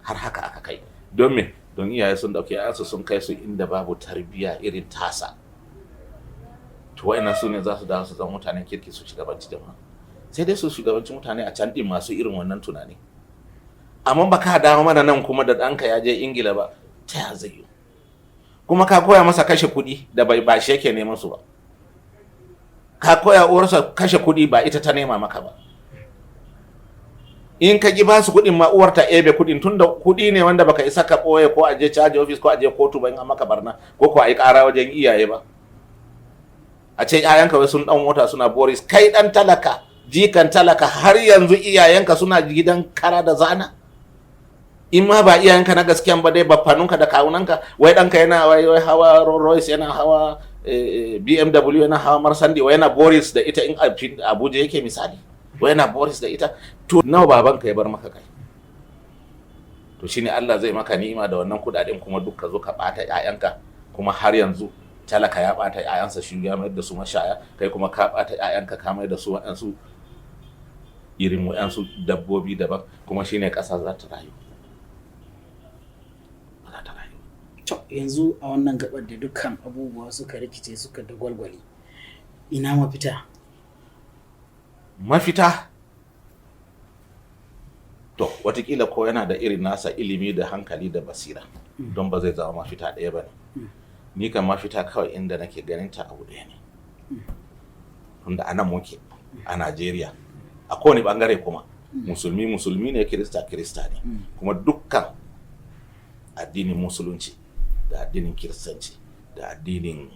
Har haka aka kai. Don me? Don iyaye sun dauke yayansu sun kai su inda babu tarbiyya irin tasa. To wayannan su ne za su dawo su zama mutanen kirki, su shugabanci jama'a. Sai dai su shugabanci mutane a can din masu irin wannan tunani. Amma baka dawo mana nan kuma da ɗanka ya je Ingila ba, ta ya zai yi? Kuma ka koya masa kashe kuɗi da bai ba shi yake neman su ba. ka koya uwarsa kashe kuɗi ba ita ta nema maka ba. In ka ki ba su kuɗin ma uwar ta ebe kuɗin, tunda kuɗi ne wanda baka isa ka ɓoye ko aje caji office ko aje kotu ba in an maka barna ko a yi ƙara wajen iyaye ba. A ce ƴaƴanka wai sun ɗan mota suna boris, kai ɗan talaka jikan talaka har yanzu iyayenka suna gidan kara da zana. In ma ba iyayenka na gaskiyan ba dai baffanunka da kawunanka, wai ɗanka yana wai hawa Rolls Royce, yana hawa BMW, yana hawa Marsandi, wai yana boris da ita in Abuja yake misali, wai yana boris da ita. To nawa babanka ya bar maka kai? To shine Allah zai maka ni'ima da wannan kudaden kuma duk ka zo ka bata ƴaƴanka, kuma har yanzu talaka ya bata ƴaƴansa shi ya mayar da su mashaya, kai kuma ka bata ƴaƴanka ka mayar da su waɗansu irin waɗansu dabbobi daban, kuma shine ƙasa za ta rayu. To yanzu a wannan gabar da dukkan abubuwa suka rikice suka dagwalgwale, ina mafita? Mafita to watakila ko yana da irin nasa ilimi da hankali da basira, don ba zai zama mafita ɗaya ba ne. Ni kan mafita kawai inda nake ganin ta abu ɗaya ne, tunda anan muke a Najeriya, a kowane bangare kuma musulmi ne, kirista ne, kuma dukkan addinin musulunci da addinin kiristanci da addinin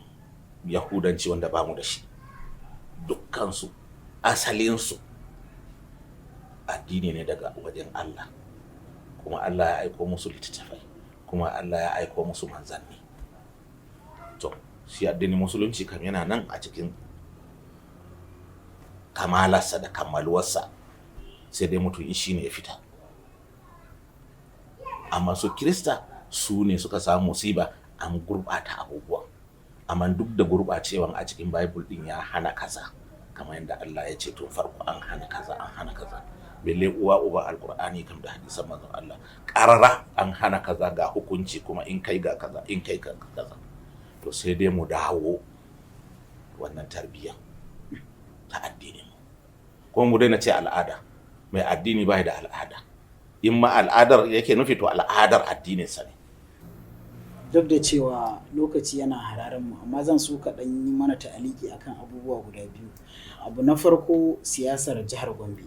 yahudanci wanda bamu da shi, dukkansu asalinsu addini ne daga wajen Allah, kuma Allah ya aiko musu littattafai, kuma Allah ya aiko musu manzanni. To shi addinin musulunci kam yana nan a cikin kamalarsa da kammaluwarsa, sai dai mutum shi ne ya fita. Amma su kirista su ne suka samu musiba, an gurɓata abubuwa, amma duk da gurɓacewan a cikin Bible din ya hana kaza, kamar yadda Allah ya ce tun farko an hana kaza, an hana kaza. Belle uwa uba alkur'ani kam da hadisan manzon Allah ƙarara an hana kaza ga hukunci, kuma in kai ga kaza, in kai ga kaza. To sai dai mu dawo wannan tarbiyya ta addini mu, kuma mu daina ce al'ada. Mai addini bai da al'ada, in ma al'adar yake nufi to al'adar addininsa ne. Duk da cewa lokaci yana hararen mu, amma zan so ka ɗan yi mana ta'aliki akan abubuwa guda biyu. Abu na farko, siyasar jihar Gombe.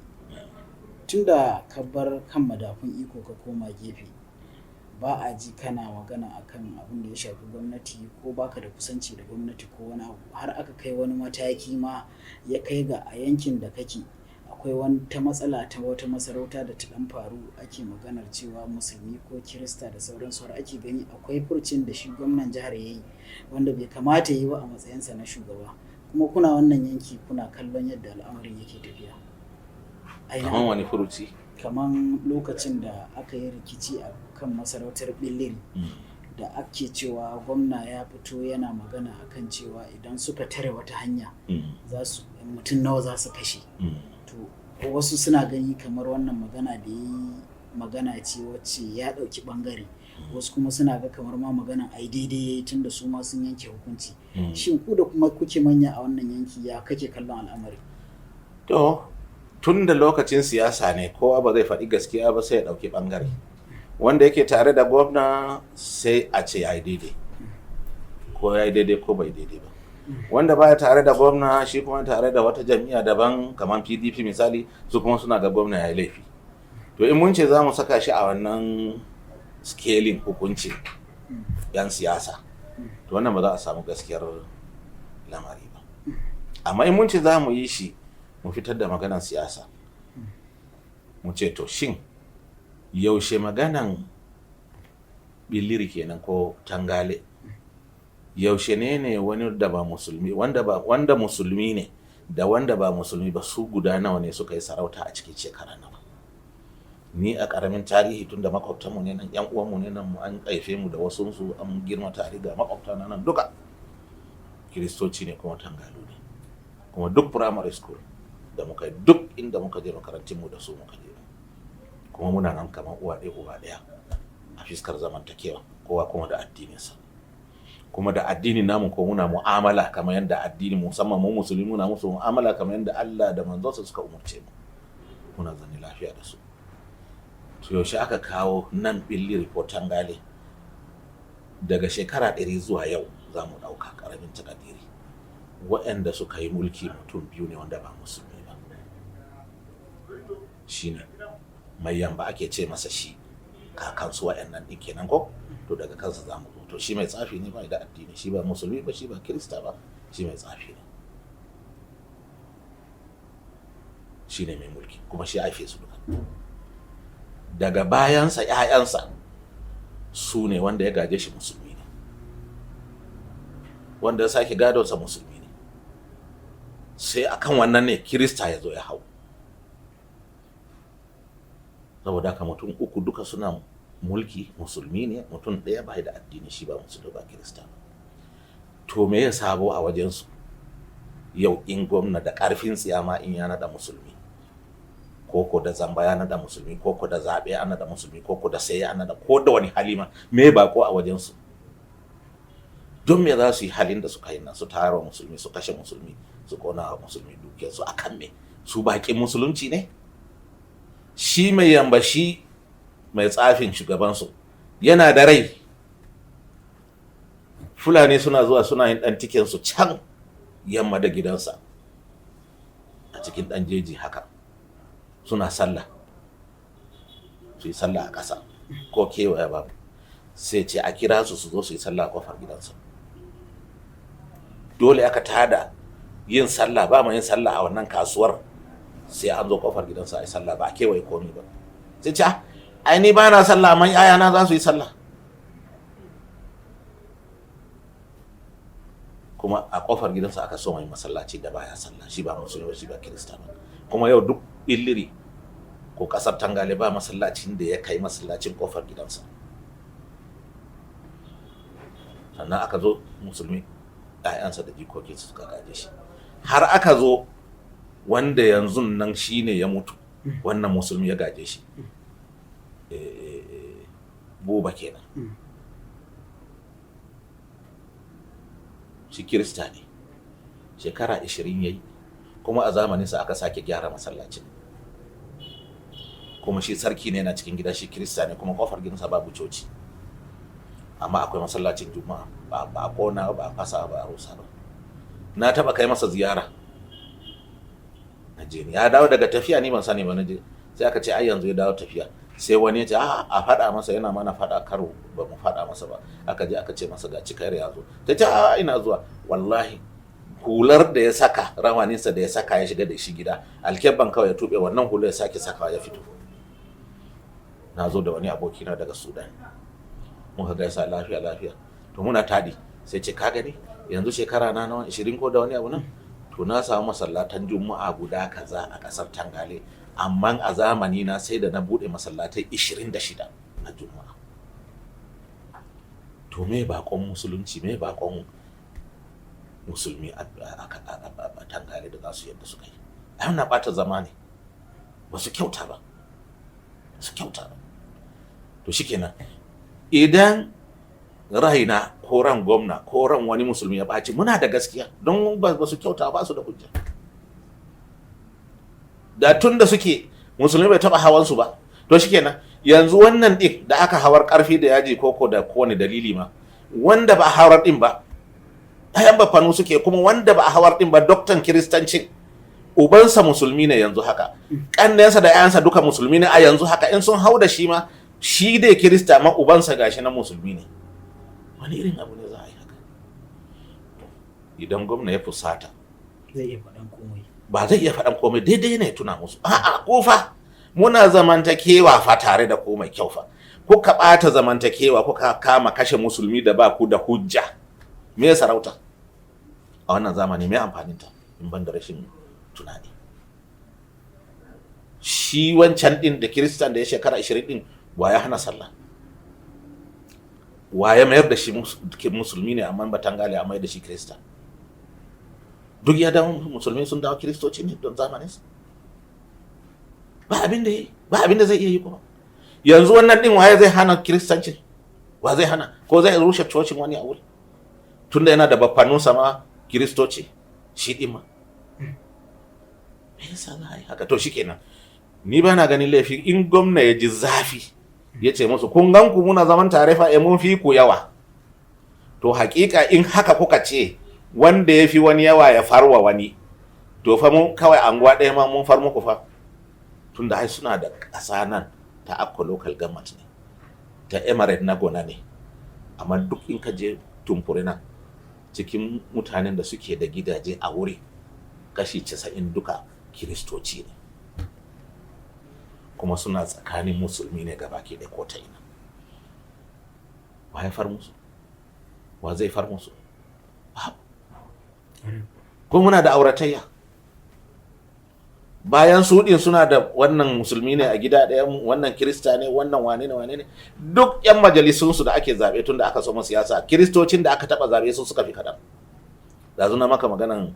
Tunda ka bar kan madafun iko ka koma gefe, ba a ji kana magana akan abin da ya shafi gwamnati, ko baka da kusanci da gwamnati ko wani abu, har aka kai wani mataki ma ya kai ga a yankin da kake akwai wata matsala ta wata masarauta da ta dan faru, ake maganar cewa musulmi ko kirista da sauransu, har ake gani akwai furcin da shi gwamnan jihar ya yi wanda bai kamata yi ba a matsayinsa na shugaba, kuma kuna wannan yanki kuna kallon yadda al'amarin yake tafiya. Kaman wani furuci? Kaman lokacin da aka yi rikici a kan masarautar Billiri, da ake cewa gwamna ya fito yana magana akan cewa idan suka tare wata hanya za su mutum nawa za su kashe. To wasu suna gani kamar wannan magana da yi magana ce wacce ya ɗauki ɓangare, wasu kuma suna ga kamar ma magana ai daidai yayi tunda su ma sun yanke hukunci. Shin ku da kuma kuke manya a wannan yanki, ya kake kallon al'amari? To tun da lokacin siyasa ne, kowa ba zai faɗi gaskiya ba sai ya ɗauki ɓangare. Wanda yake tare da gwamna sai a ce ya yi daidai, ko ya yi daidai ko bai daidai ba. Wanda baya tare da gwamna shi kuma tare da wata jam'iyya daban kamar PDP misali, su kuma suna ga gwamna ya yi laifi. To in mun ce za mu saka shi a wannan scaling hukuncin 'yan siyasa, to wannan ba za a samu gaskiyar lamari ba. Amma in mun ce za mu yi shi mu fitar da maganan siyasa, mu ce to shin yaushe maganan Billiri kenan ko Tangale, yaushe ne wani da ba musulmi, wanda musulmi ne da wanda ba musulmi ba, su guda nawa ne suka yi sarauta a cikin shekara nawa? Ni a karamin tarihi, tunda makwabtanmu ne nan, yan uwanmu ne nan, an haife mu da wasu su, an girma tare ga makwabta nan duka kiristoci ne kuma Tangalu ne, kuma duk primary school da muka yi, duk inda muka je makarantun mu da su muka je, kuma muna nan kamar uwa ɗaya uba ɗaya a fiskar zamantakewa, kowa kuma da addininsa, kuma da addinin namu ko muna mu'amala kamar yadda addini, musamman mu musulmi muna musu mu'amala kamar yadda Allah da manzonsa suka umurce mu, muna zane lafiya da su. To yaushe aka kawo nan Billiri ko Tangale? Daga shekara 100 zuwa yau za mu ɗauka ƙaramin takadiri. waɗanda suka yi mulki mutum biyu ne wanda ba musulmi ba. Shi ne mai yamba ake ce masa shi kakansu waɗannan ɗin kenan ko, to daga kansa za mu zo. To shi mai tsafi ne ba da addini, shi ba musulmi ba, shi ba kirista ba, shi mai tsafi ne, shi ne mai mulki kuma shi haife su duka. Daga bayansa 'ya'yansa su ne wanda ya gaje shi musulmi ne, wanda ya sake gadonsa musulmi ne, sai akan wannan ne kirista ya zo ya hau. Saboda haka mutum uku duka suna mulki, musulmi ne, mutum ɗaya bai da addini, shi ba musulmi ba kirista ba. To me ya sabo a wajensu yau in gwamna da ƙarfin tsiyama in ya naɗa musulmi, koko da zamba ya naɗa musulmi, koko da zaɓe ya naɗa musulmi, koko da sai ya naɗa, ko da wani halima me bako a wajensu? Don me za su yi halin da suka yi nan, su tara wa musulmi, su kashe musulmi, su kona wa musulmi dukiyarsu akan me? Su baƙin musulunci ne? Shi mai yamba, shi mai tsafin shugabansu yana da rai. Fulani suna zuwa suna yin ɗan tikensu can yamma da gidansa a cikin ɗan jeji haka, suna sallah, su yi sallah a ƙasa ko kewaya babu, sai ce a kira su zo su yi sallah a ƙofar gidansa. Dole aka tada yin sallah, ba ma yin sallah a wannan kasuwar sai an zo ƙofar gidansa a yi sallah, ba a kewaye komi ba. Sai ce ai ni ba na sallah amma yayana za su yi sallah. Kuma a ƙofar gidansa aka so mai masallaci da baya sallah, shi ba musulmi, shi ba kirista ba. Kuma yau duk illiri ko ƙasar Tangale ba masallacin da ya kai masallacin ƙofar gidansa. Sannan aka zo musulmi ‘ya'yansa da jikoki suka gaje shi, har aka zo wanda yanzu nan shi ne ya mutu, wannan musulmi ya gaje shi, Buba kenan. Shi kirista ne, shekara 20 yayi, kuma a zamaninsa aka sake gyara masallacin. Kuma shi sarki ne na cikin gida, shi kirista ne, kuma kofar gidansa babu coci, amma akwai masallacin juma'a, ba a kona ba a fasa ba a rusa ba. Na taba kai masa ziyara na je, ya dawo daga tafiya, ni ban sani ba, na je sai aka ce ai yanzu ya dawo tafiya. Sai wani ya ce a faɗa masa, yana mana faɗa karo, ba mu faɗa masa ba. Aka je aka ce masa ga Chikaire ya zo. Ta ce ina zuwa. Wallahi hular da ya saka, rawaninsa da ya saka ya shiga da shi gida, alkebban kawai ya tuɓe wannan hular ya sake sakawa ya fito. Na zo da wani abokina daga Sudan, muka gaisa lafiya lafiya, to muna taɗi. Sai ce ka gani yanzu shekara na 20 ko da wani abu nan, to na samu masallatan juma'a guda kaza a ƙasar Tangale, amma a zamani na sai da na bude masallatai 26 na juma'a. To me bakon musulunci, me bakon musulmi a Tangale da za su yadda suka yi? Ai na bata zama ne, ba su kyauta ba, su kyauta ba. To shikenan, idan raina ko ran gwamna ko ran wani musulmi ya ɓaci, muna da gaskiya, don ba su kyauta, ba su da hujja. Da tun da suke musulmi bai taba hawan su ba, to shikenan yanzu wannan din da aka hawar karfi da yaji koko da kowane dalili ma, wanda ba a hawar din ba ayan ba fanu suke, kuma wanda ba a hawar din ba doktan kiristancin ubansa musulmi ne yanzu haka, kannensa da yayansa duka musulmi ne a yanzu haka. In sun hau da shi ma, shi dai kirista ma ubansa gashi na musulmi ne. Wani irin abu ne za a yi haka? Idan gwamna ya fusata zai iya faɗan komai, ba zai iya faɗan komai, daidai ne tuna musu a'a ko fa muna zamantakewa fa tare da komai kyau fa, kuka ɓata zamantakewa, kuka kama kashe musulmi da ba ku da hujja, me ya sarauta a wannan zamani, me amfaninta in ban da rashin tunani? Shi wancan din da kiristan da ya shekara 20 din, wa ya hana sallah? Wa ya mayar da shi musulmi ne amma ba Tangale a mayar da shi kirista? Duk ya dawo musulmi sun dawo kiristoci ne don zamaninsa. Ba abin da zai iya yi kuma. Yanzu wannan din waye zai hana kiristanci? Wa zai hana? Ko zai rushe cocin wani a wuri? Tunda yana da baffanunsa ma kiristoci, shi din ma. Me yasa za a yi haka? To shikenan, ni ba na ganin laifi in gwamna ya ji zafi ya ce musu kun gan ku muna zaman tare fa mun fi ku yawa. To hakika in haka kuka ce wanda ya fi wani yawa ya farwa wani, to fa mun kawai anguwa ɗaya ma mun far muku fa, tunda ai suna da ƙasa nan ta Akko local government ne, ta emirate na Gona ne, amma duk in ka je Tumfure nan cikin mutanen da suke da gidaje a wuri kashi 90 duka kiristoci ne, kuma suna tsakanin musulmi ne gabaki ɗaya ko ta ina. Wa ya far musu? Wa zai far musu? Ko muna da auratayya, bayan su din suna da wannan musulmi ne a gida ɗaya, wannan kirista ne, wannan wane ne, duk yan majalisunsu da ake zaɓe tun da aka soma siyasa, kiristocin da aka taɓa zaɓe su suka fi kaɗan. Da zuna maka maganan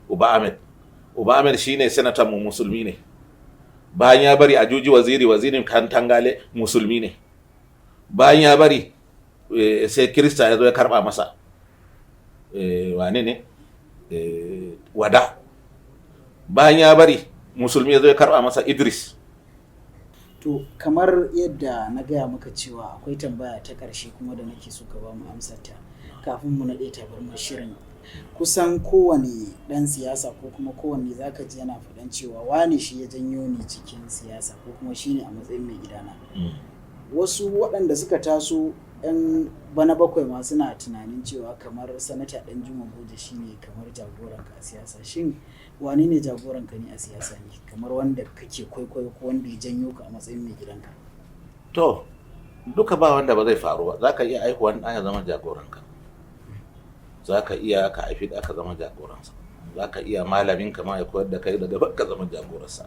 Uba Ahmed shine senatan mu musulmi ne, bayan ya bari Ajuji wazirin kan Tangale musulmi ne, bayan ya bari sai kirista ya zo ya karɓa masa wane ne Wada, bayan ya bari musulmi ya zo ya karɓa masa Idris. To kamar yadda na gaya maka cewa akwai tambaya ta ƙarshe kuma da nake so ka ba mu amsar ta kafin mu naɗe tabarmar shirin. Kusan kowane ɗan siyasa ko kuma kowanne zaka ji yana faɗan cewa wane shi ya janyo ni cikin siyasa ko kuma shine a matsayin mai gidana. Wasu waɗanda suka taso 'yan bana bakwai ma suna tunanin cewa kamar sanata Danjuma Goje shine kamar jagoranka a siyasa. Shin wane ne jagoranka ne a siyasa ne, kamar wanda kake kwaikwayo ko wanda ya janyo ka a matsayin mai gidanka? To duka ba wanda ba zai faru ba. Zaka iya aihuwan ɗa ya zama jagoranka, zaka iya ka haifi ɗa ka zama jagoransa, zaka iya malamin ka ma ya koyar da kai daga ka zama jagoransa,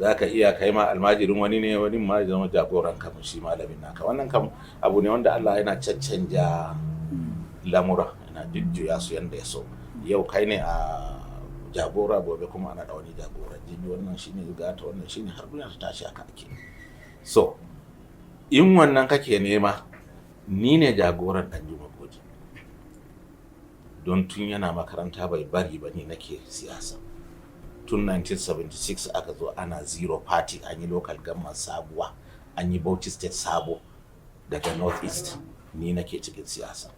zaka iya kai ma almajirin wani ne, wani ma ya zama jagoranka shi malamin naka. Wannan kam abu ne wanda Allah yana caccanja lamura, yana jujjuya su yanda ya so. Yau kai ne a jagora, gobe kuma ana da wani jagora, jibi wannan shine gata, wannan shine, har duniya ta tashi aka ake. So in wannan kake nema, ni ne jagoran Danjuma Goje, don tun yana makaranta bai bari ba ni nake siyasa. Tun 1976 aka zo ana zero party, an yi local government sabuwa, an yi Bauchi state sabo daga north east, ni nake cikin siyasa,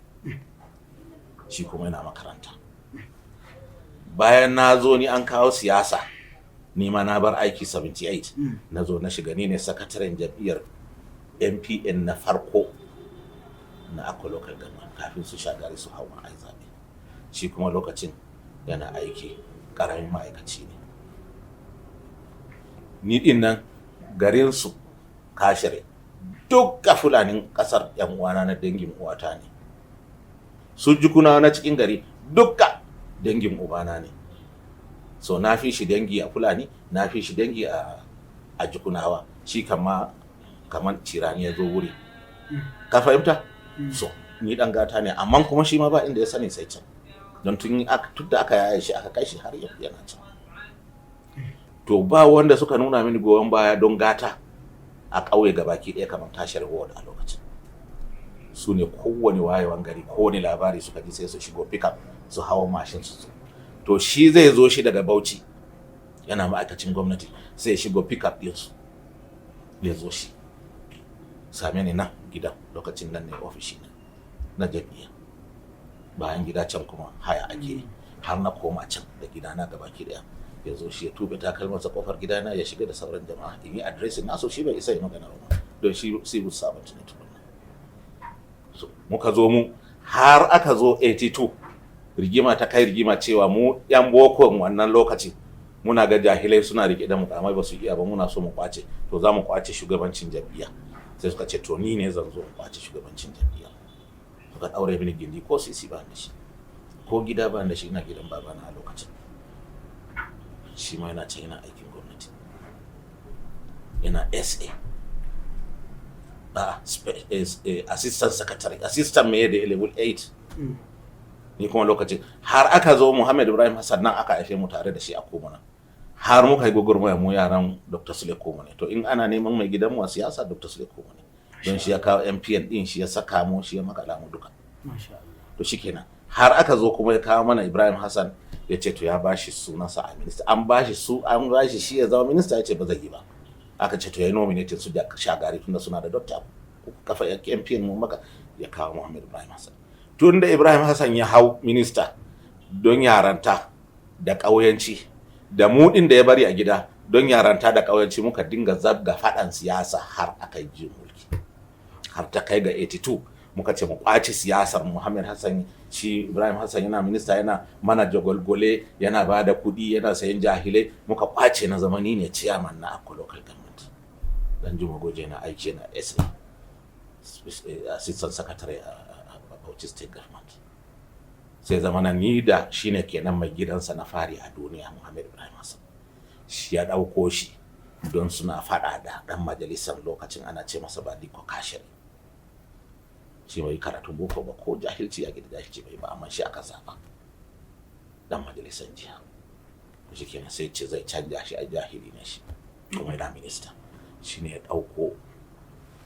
shi kuma yana makaranta. Bayan na zo ni an kawo siyasa, ni ma na bar aiki 78, na zo na shiga, ni ne sakataren jam'iyyar MPN na farko na Akko local government kafin su Shagari su hau ma'ai zaɓe. Shi kuma lokacin yana aiki ƙaramin ma'aikaci ne. Ni ɗin nan garinsu Kashere dukka Fulanin ƙasar 'yan uwana na dangin uwata ne, su jukuna na cikin gari dukka dangin ubana ne. So na fi shi dangi a Fulani, na fi shi dangi a Jukunawa, shi kamar cirani ya zo wuri, ka fahimta? So ni dan gata ne, amma kuma shi ma ba inda ya sani sai can, don tun da aka yaye shi aka kai shi har yau yana can. To ba wanda suka nuna mini goyon baya don gata a ƙauye gabaki ɗaya kamar Tashar Ward a lokacin. Su ne kowane wayewan gari, kowane labari suka ji sai su shigo pickup su hawa mashin su. To shi zai zo shi daga Bauchi, yana ma'aikacin gwamnati, sai ya shigo pickup ɗinsu ya zo shi same ni nan gidan, lokacin nan ne ofishi na jam'iyya. Bayan gida can kuma haya ake, har na koma can da gidana gabaki ɗaya. Ya zo shi ya tube takalmarsa kofar gidana, ya shiga da sauran jama'a, in yi addressing nasu, shi bai isa yi magana ba don shi civil servant ne tukunna. So muka zo mu har aka zo 82, rigima ta kai rigima cewa mu yan boko wannan lokaci muna ga jahilai suna rike da mukamai ba su iya ba, muna so mu kwace, to za mu kwace shugabancin jam'iyya. Sai suka ce to ni ne zan zo mu kwace shugabancin jam'iyya. Suka daure mini gindi, ko sisi ba da shi, ko gida ba da shi, ina gidan babana a lokacin. Shi ma yana can yana aikin gwamnati, yana SA, assistant secretary, assistant mai da level 8. Ni kuma lokacin har aka zo Muhammad Ibrahim Hassan nan aka haife mu tare da shi a Komuna, har muka yi gwagwarmaya mu yaran Dr. Sule Komo ne. To in ana neman mai gidan mu a siyasa, Dr. Sule Komo ne, don shi ya kawo MPN din, shi ya saka mu, shi ya makala mu duka. To shikenan har aka zo kuma ya kawo mana Ibrahim Hassan, ya ce to ya bashi sunansa a minista, an bashi shi ya zama minista, ya ce ba zai yi ba. Aka ce to ya nominate su da Shagari tunda suna da doctor, kafa MPN mu maka, ya kawo Muhammad Ibrahim Hassan. tun da Ibrahim Hassan ya hau minista don yaranta da ƙauyanci, da mu ɗin da ya bari a gida don yaranta da ƙauyanci, muka dinga zabga faɗan siyasa har aka yi mulki, har ta kai ga 82 muka ce mu ƙwace siyasar Muhammad Hassan. Shi Ibrahim Hassan yana minista, yana mana jagwalgwale, yana ba da kuɗi, yana sayan jahilai, muka ƙwace na zamani ne ciyaman na Akko local government. Dan Juma Goje na aiki na SA, assistant secretary a Bauchi state government. Sai zamana ni da shine kenan mai gidansa na fari a duniya, Muhammad Ibrahim Hassan. Shi ya ɗauko shi don suna faɗa da ɗan majalisar lokacin, ana ce masa Badiko Kashiri. Shi bai karatun boko ba, ko jahilci ya gida jahilci bai ba, amma shi aka zaba ɗan majalisar jiha. Shi kenan sai ce zai canja shi, a jahili ne shi kuma yana minista. Shi ne ya ɗauko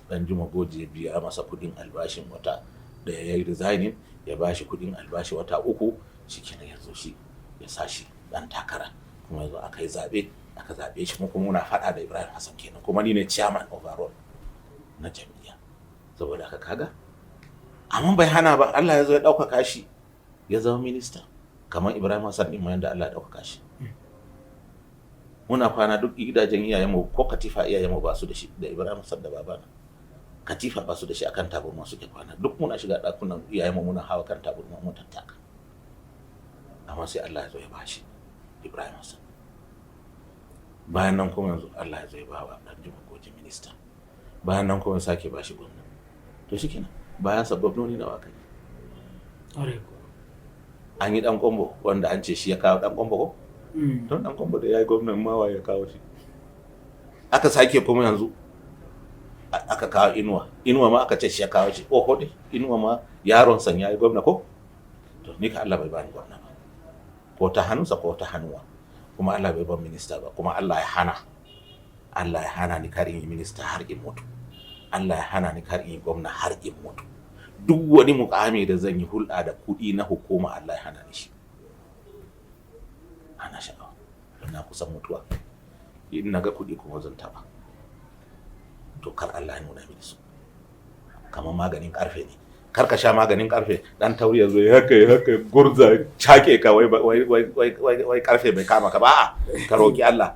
Dan Juma Goje, biya masa kuɗin albashin wata da ya yi resigning, ya ba shi kuɗin albashi wata 3. Shi kenan ya zo shi ya sa shi ɗan takara, kuma yanzu aka yi zaɓe, aka zaɓe shi, kuma muna faɗa da Ibrahim Hassan kenan, kuma ni ne chairman overall na jam'iyya. Saboda haka kaga, amma bai hana ba, Allah ya zo ya ɗaukaka shi ya zama minista kamar Ibrahim Hassan ɗin ma yanda Allah ya ɗaukaka shi. Muna kwana duk gidajen iyayenmu, ko katifa iyayenmu ba su da shi, da Ibrahim Hassan da babana katifa ba su da shi, akan taburma suke kwana. Duk muna shiga ɗakunan iyayenmu muna hawa kan taburma mun tattaka. Amma sai Allah ya zo ya ba shi Ibrahim Hassan. Bayan nan kuma yanzu Allah ya zo ya ba wa Dan Juma Goje minista. Bayan nan kuma sake ba shi gwamna. To shikenan, bayan sababbin nawa kai. An yi Dan Kombo, wanda an ce shi ya kawo Dan Kombo ko? Don Dan Kombo da ya yi gwamnan mawa ya kawo shi. Aka sake kuma yanzu aka kawo Inuwa ma aka ce shi ya kawo shi. Oho dai, Inuwa ma yaron san ya yi gwamna ko? To ni ka Allah bai bani gwamna ba, ko ta hannunsa ko ta hannuwa, kuma Allah bai ban minista ba, kuma Allah ya hana ni kar in yi minista har in mutu. Allah ya hana ni kar in yi gwamna har in mutu. Duk wani mukami da zan yi hulɗa da kuɗi na hukuma, Allah ya hana ni shi. Ana sha'awa don na kusan mutuwa, in na ga kuɗi kuma zan taɓa. To kar Allah ya nuna mini su, kamar maganin ƙarfe ne. Kar ka sha maganin ƙarfe, ɗan tauri ya zo ya haka gurza cake ka, wai ƙarfe bai kama ka ba. Ka roƙi Allah,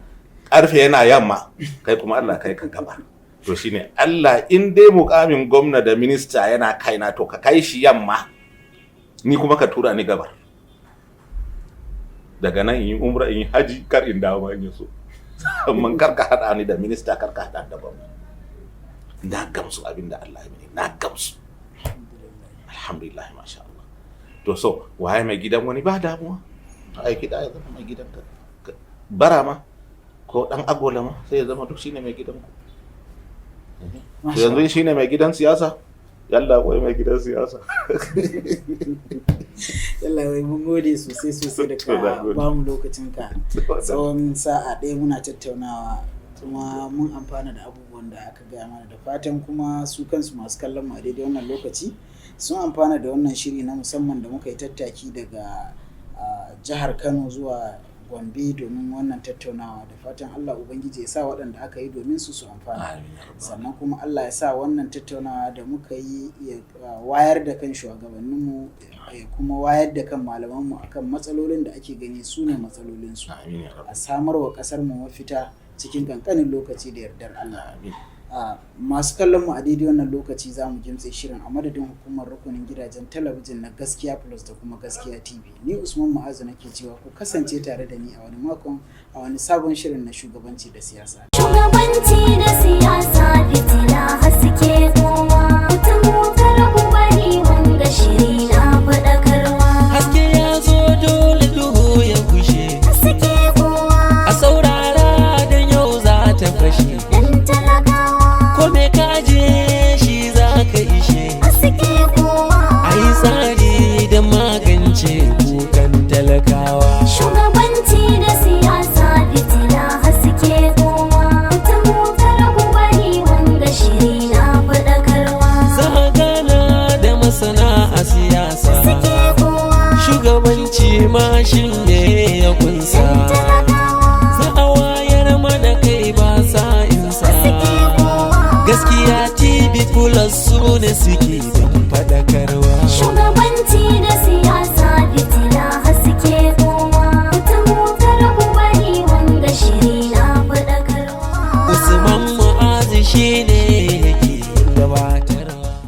ƙarfe yana yamma, kai kuma Allah kai ka gaba. To shine Allah, in dai mukamin gwamna da minista yana kaina, to ka kai shi yamma, ni kuma ka tura ni gabar. Daga nan in yi umra, in yi haji, kar in dawo ma in yi so. Amma kar ka haɗa ni da minista, kar ka haɗa da gwamna. Na gamsu abin da Allah ya mini, na gamsu. Alhamdulillah, masha Allah. To so, waye mai gidan wani ba damuwa. Aiki da ya zama mai gidan ka. Bara ma, ko ɗan agola ma, sai ya zama duk shine mai gidan ku. Yanzu shine mai gidan siyasa. Yalla wai mai gidan siyasa. Yalla wai mun gode sosai da ka ba mu lokacin ka. Tsawon sa'a ɗaya muna tattaunawa, kuma mun amfana da abubuwan da aka gaya mana, da fatan kuma su kansu masu kallon mu a daidai wannan lokaci sun amfana da wannan shiri na musamman da muka yi tattaki daga jihar Kano zuwa Gombe domin wannan tattaunawa. Da fatan Allah Ubangiji ya sa waɗanda aka yi domin su amfana. Sannan kuma Allah ya sa wannan tattaunawa da muka yi ya wayar da kan shugabanninmu, ya kuma wayar da kan malamanmu akan matsalolin da ake gani su ne matsalolinsu, a samar wa ƙasarmu mafita cikin kankanin lokaci da yardar Allah. Masu kallon mu a daidai wannan lokaci za mu jimtse shirin a madadin hukumar rukunin gidajen talabijin na Gaskiya Plus da kuma Gaskiya TV. Ni Usman Mu'azu nake cewa ku kasance tare da ni a wani makon a wani sabon shirin na shugabanci da siyasa. Shugabanci da siyasa, fitila haske kowa, mutum kar ku bari wanga shiri na faɗakarwa. Haske ya zo dole duhu ya gushe, Haske kowa, a saurara don yau za ta fashe. dan talakawa. Kome kaje shi za ka ishe, Haske kowa, a yi tsari don magance kukan talakawa. shugabanci da siyasa, fitila haske kowa, mutum kar ku bari wanga shiri na faɗakarwa. Za a gana da masana a siyasa, Haske kowa, shugabanci ma shi ne ya kunsa. dan talakawa. Za a wayar mana kai ba sa'insa. Haske kowa, Gaskiya TV Plus su ne suke da